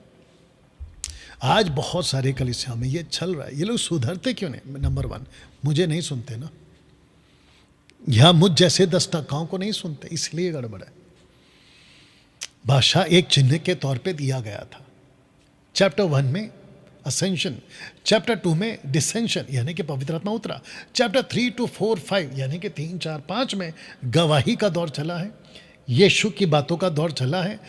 आज बहुत सारे कलीसिया में ये चल रहा है, ये लोग सुधरते क्यों नहीं? नंबर 1, मुझे नहीं सुनते ना, या मुझ जैसे 10 टकाओं को नहीं सुनते, इसलिए गड़बड़ है। भाषा एक चिन्ह के तौर पे दिया गया था। चैप्टर 1 में असेंशन, चैप्टर 2 में डिसेंशन यानी कि पवित्र आत्मा उतरा, चैप्टर 3 to 4, 5 यानी कि 3, 4, 5 में गवाही का दौर चला है, यीशु की बातों का दौर चला है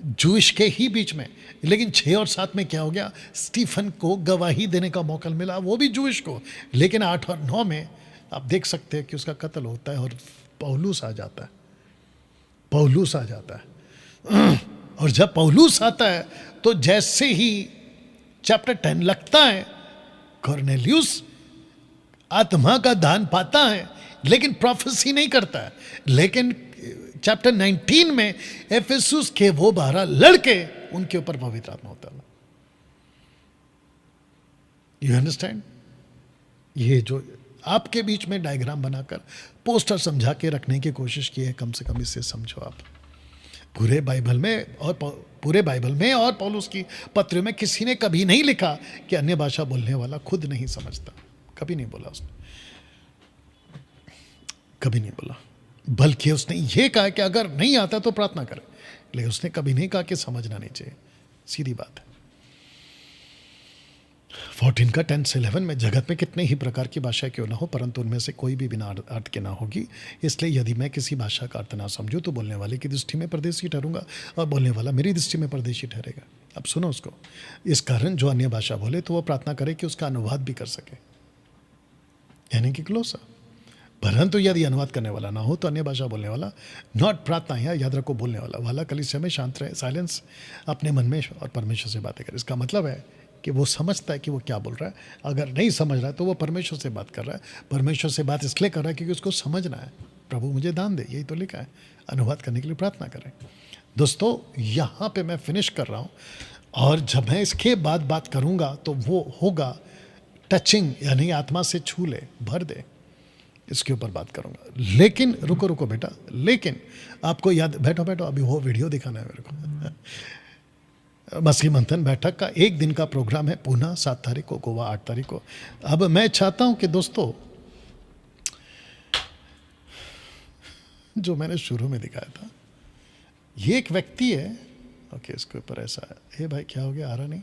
जूश के ही बीच में। लेकिन 6 और 7 में क्या हो गया? स्टीफन को गवाही देने का मौका मिला, वो भी जूश को। लेकिन 8 और 9 में आप देख सकते हैं कि उसका कत्ल होता है और पौलुस आ जाता है, पौलुस आ जाता है। और जब पौलुस आता है तो जैसे ही चैप्टर 10 लगता है, कॉर्नेलियस आत्मा का दान पाता है लेकिन प्रोफेसी नहीं करता है। लेकिन चैप्टर 19 में एफेसुस के वो 12 लड़के, उनके ऊपर पवित्र आत्मा होता है। You understand? ये जो आपके बीच में डायग्राम बनाकर पोस्टर समझा के रखने की कोशिश की है, कम से कम इससे समझो आप। पूरे बाइबल में और पौलुस की पत्र में किसी ने कभी नहीं लिखा कि अन्य भाषा बोलने वाला खुद नहीं समझता, कभी नहीं बोला उसने, कभी नहीं बोला। बल्कि उसने ये कहा कि अगर नहीं आता तो प्रार्थना करें, लेकिन उसने कभी नहीं कहा कि समझना नहीं चाहिए। सीधी बात है। 14 का 10 से 11 में जगत में कितने ही प्रकार की भाषा क्यों ना हो, परंतु उनमें से कोई भी बिना अर्थ के ना होगी। इसलिए यदि मैं किसी भाषा का अर्थ ना समझूं तो बोलने वाले की दृष्टि में परदेशी ठहरूंगा और बोलने वाला मेरी दृष्टि में परदेशी ठहरेगा। अब सुनो उसको। इस कारण जो अन्य भाषा बोले तो वो प्रार्थना करे कि उसका अनुवाद भी कर सके, यानी कि क्लोसा। परंतु यदि अनुवाद करने वाला ना हो तो अन्य भाषा बोलने वाला, नॉट प्रार्थना, या याद रखो बोलने वाला कलीसिया में शांत रहे, साइलेंस, अपने मन में और परमेश्वर से बातें करे। इसका मतलब है कि वो समझता है कि वो क्या बोल रहा है। अगर नहीं समझ रहा है तो वो परमेश्वर से बात कर रहा है। परमेश्वर से बात इसलिए कर रहा है क्योंकि उसको समझना है। प्रभु मुझे दान दे, यही तो लिखा है। अनुवाद करने के लिए प्रार्थना करें। दोस्तों यहाँ पे मैं फिनिश कर रहा हूँ, और जब मैं इसके बाद बात करूँगा तो वो होगा टचिंग, यानी आत्मा से छू ले, भर दे, इसके ऊपर बात करूँगा। लेकिन रुको बेटा, लेकिन आपको याद, बैठो अभी वो वीडियो दिखाना है मेरे को। मसीह मंथन बैठक का 1 दिन का प्रोग्राम है, पूना 7 तारीख को, गोवा 8 तारीख को। अब मैं चाहता हूं कि दोस्तों, जो मैंने शुरू में दिखाया था, ये एक व्यक्ति है। ओके, इसके ऊपर ऐसा है। हे भाई क्या हो गया, आ रहा नहीं?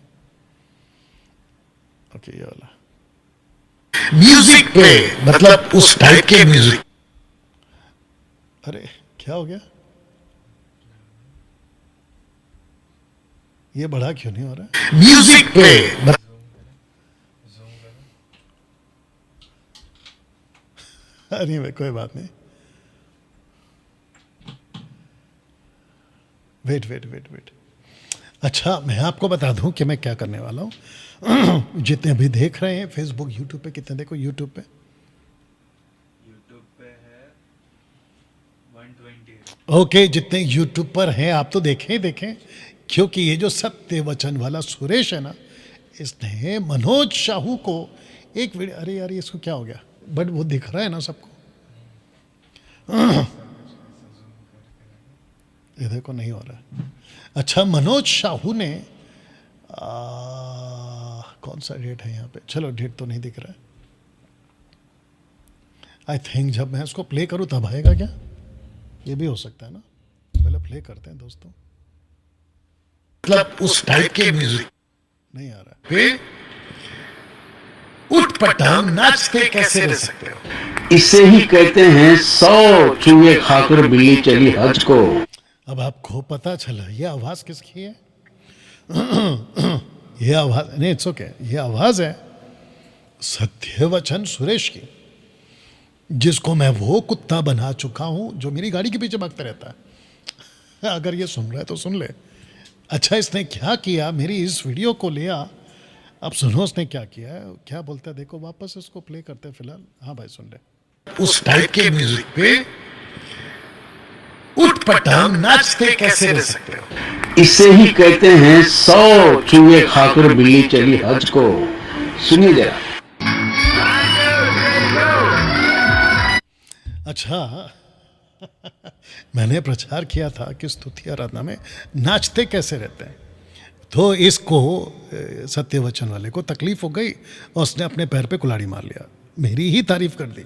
ओके, ये वाला म्यूजिक पे, मतलब उस टाइप के म्यूजिक। अरे क्या हो गया, ये बड़ा क्यों नहीं हो रहा? म्यूजिक पे नहीं भाई, कोई बात नहीं। वेट। अच्छा, मैं आपको बता दूं कि मैं क्या करने वाला हूं। जितने अभी देख रहे हैं फेसबुक, यूट्यूब पे, कितने देखो यूट्यूब पे है 120। ओके, जितने यूट्यूब पर हैं आप तो देखें, क्योंकि ये जो सत्य वचन वाला सुरेश है ना, इसने मनोज शाहू को एक वीडियो, अरे यार इसको क्या हो गया, बट वो दिख रहा है ना सबको। ये देखो नहीं हो रहा है। अच्छा, मनोज शाहू ने कौन सा डेट है यहाँ पे? चलो डेट तो नहीं दिख रहा है। आई थिंक जब मैं इसको प्ले करूँ तब आएगा क्या? ये भी हो सकता है ना। पहले प्ले करते हैं दोस्तों। मतलब उस टाइप के म्यूजिक नहीं आ रहा है। उठ पटांग नाचते कैसे रह सकते हो? इसे ही कहते हैं 100 चूहे खाकर बिल्ली चली हज को। अब आपको पता चला ये आवाज किसकी है? ये आवाज नहीं, इट्स ओके, ये आवाज है सत्यवचन सुरेश की, जिसको मैं वो कुत्ता बना चुका हूं जो मेरी गाड़ी के पीछे भागता रहता है। अगर ये सुन रहा है तो सुन ले। अच्छा, इसने क्या किया, मेरी इस वीडियो को लिया। अब सुनो उसने क्या किया है, क्या बोलता है देखो। वापस इसको प्ले करते हैं फिलहाल। हाँ भाई सुन ले। उस टाइप के म्यूजिक पे उठ पटांग नाचते कैसे रह सकते हो? इसे ही कहते हैं 100 चूहे खाकर बिल्ली चली हज को। सुनिए जरा। अच्छा, मैंने प्रचार किया था कि स्तुति आराधना में नाचते कैसे रहते हैं। तो इसको सत्य वचन वाले को तकलीफ हो गई और उसने अपने पैर पे कुल्हाड़ी मार लिया, मेरी ही तारीफ कर दी।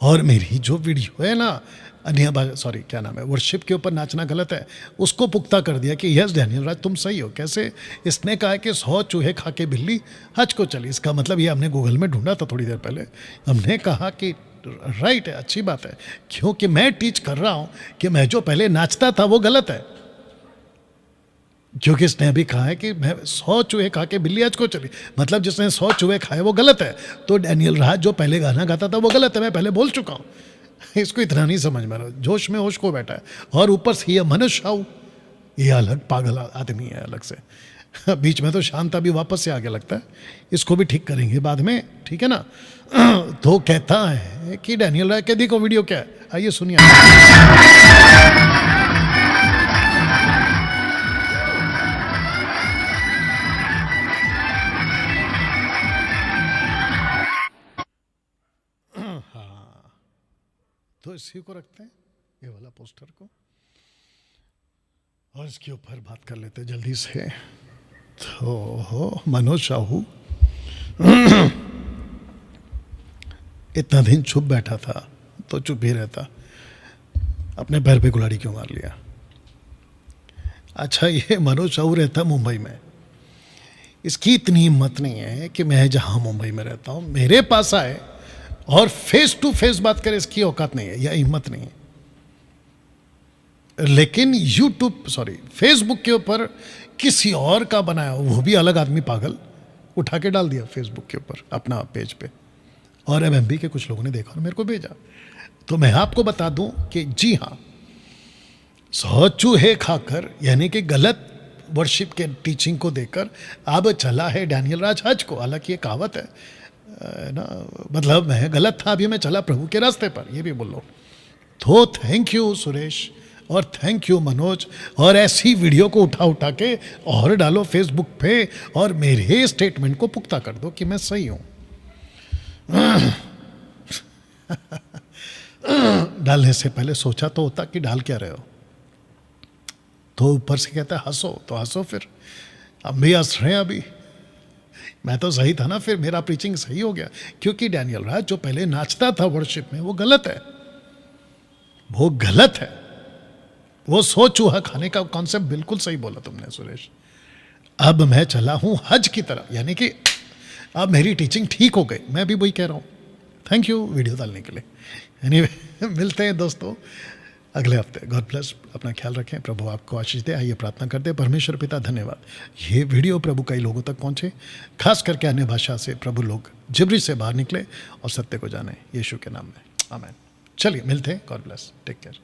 और मेरी जो वीडियो है ना क्या नाम है, वर्शिप के ऊपर नाचना गलत है, उसको पुख्ता कर दिया कि यस डैनियल राज तुम सही हो। कैसे? इसने कहा कि 100 चूहे खा के बिल्ली हज को चली। इसका मतलब ये हमने गूगल में ढूंढा था थोड़ी देर पहले। हमने कहा कि राइट है, अच्छी बात है, क्योंकि मैं टीच कर रहा हूं कि मैं जो पहले नाचता था वो गलत है। क्योंकि इसने अभी कहा है कि मैं 100 चूहे खा के बिल्ली हज को चली, मतलब जिसने 100 चूहे खाए वो गलत है। तो डैनियल राज जो पहले गाना गाता था वो गलत है, मैं पहले बोल चुका हूँ। इसको इतना नहीं समझ में आ रहा, जोश में होश को बैठा है। और ऊपर से ये मनुष्य शाहू, ये अलग पागल आदमी है अलग से। बीच में तो शांत अभी वापस से आगे लगता है, इसको भी ठीक करेंगे बाद में, ठीक है ना। तो कहता है कि डैनियल राज के देखो वीडियो क्या है, आइए सुनिए। तो इसी को रखते हैं, ये वाला पोस्टर को, और इसके ऊपर बात कर लेते हैं जल्दी से। तो हो मनोज शाहू इतना दिन चुप बैठा था तो चुप ही रहता, अपने पैर पे कुल्हाड़ी क्यों मार लिया? अच्छा, ये मनोज शाहू रहता मुंबई में, इसकी इतनी हिम्मत नहीं है कि मैं जहां मुंबई में रहता हूं मेरे पास आए और फेस टू फेस बात करे, इसकी औकात नहीं है या हिम्मत नहीं है। लेकिन फेसबुक के ऊपर किसी और का बनाया, वो भी अलग आदमी पागल, उठा के डाल दिया फेसबुक के ऊपर अपना पेज पे, और एमएमबी के कुछ लोगों ने देखा और मेरे को भेजा। तो मैं आपको बता दूं कि जी हाँ, 100 चूहे खाकर यानी कि गलत वर्शिप के टीचिंग को देकर अब चला है डैनियल राज हज को। हालांकि ये कहावत है ना, मतलब मैं गलत था, अभी मैं चला प्रभु के रास्ते पर, ये भी बोल लो। तो थैंक यू सुरेश और थैंक यू मनोज, और ऐसी वीडियो को उठा उठा के और डालो फेसबुक पे और मेरे स्टेटमेंट को पुख्ता कर दो कि मैं सही हूं। डालने से पहले सोचा तो होता कि डाल क्या रहे हो। तो ऊपर से कहता है हंसो, तो हंसो फिर। अब भी हंस रहे हैं, अभी मैं तो सही था ना, फिर मेरा प्रीचिंग सही हो गया। क्योंकि डैनियल राज जो पहले नाचता था वर्शिप में वो गलत है, वो गलत है। वो 100 चूहा खाने का कॉन्सेप्ट बिल्कुल सही बोला तुमने सुरेश। अब मैं चला हूं हज की तरफ, यानी कि अब मेरी टीचिंग ठीक हो गई, मैं भी वही कह रहा हूं। थैंक यू वीडियो डालने के लिए। एनीवे मिलते हैं दोस्तों अगले हफ्ते। गॉड ब्लेस, अपना ख्याल रखें, प्रभु आपको आशीष दे। आइए प्रार्थना करते हैं। परमेश्वर पिता धन्यवाद, ये वीडियो प्रभु कई लोगों तक पहुंचे, खास करके अन्य भाषा से प्रभु लोग जिब्री से बाहर निकले और सत्य को जाने, यीशु के नाम में आमीन। चलिए मिलते हैं। God bless, take care.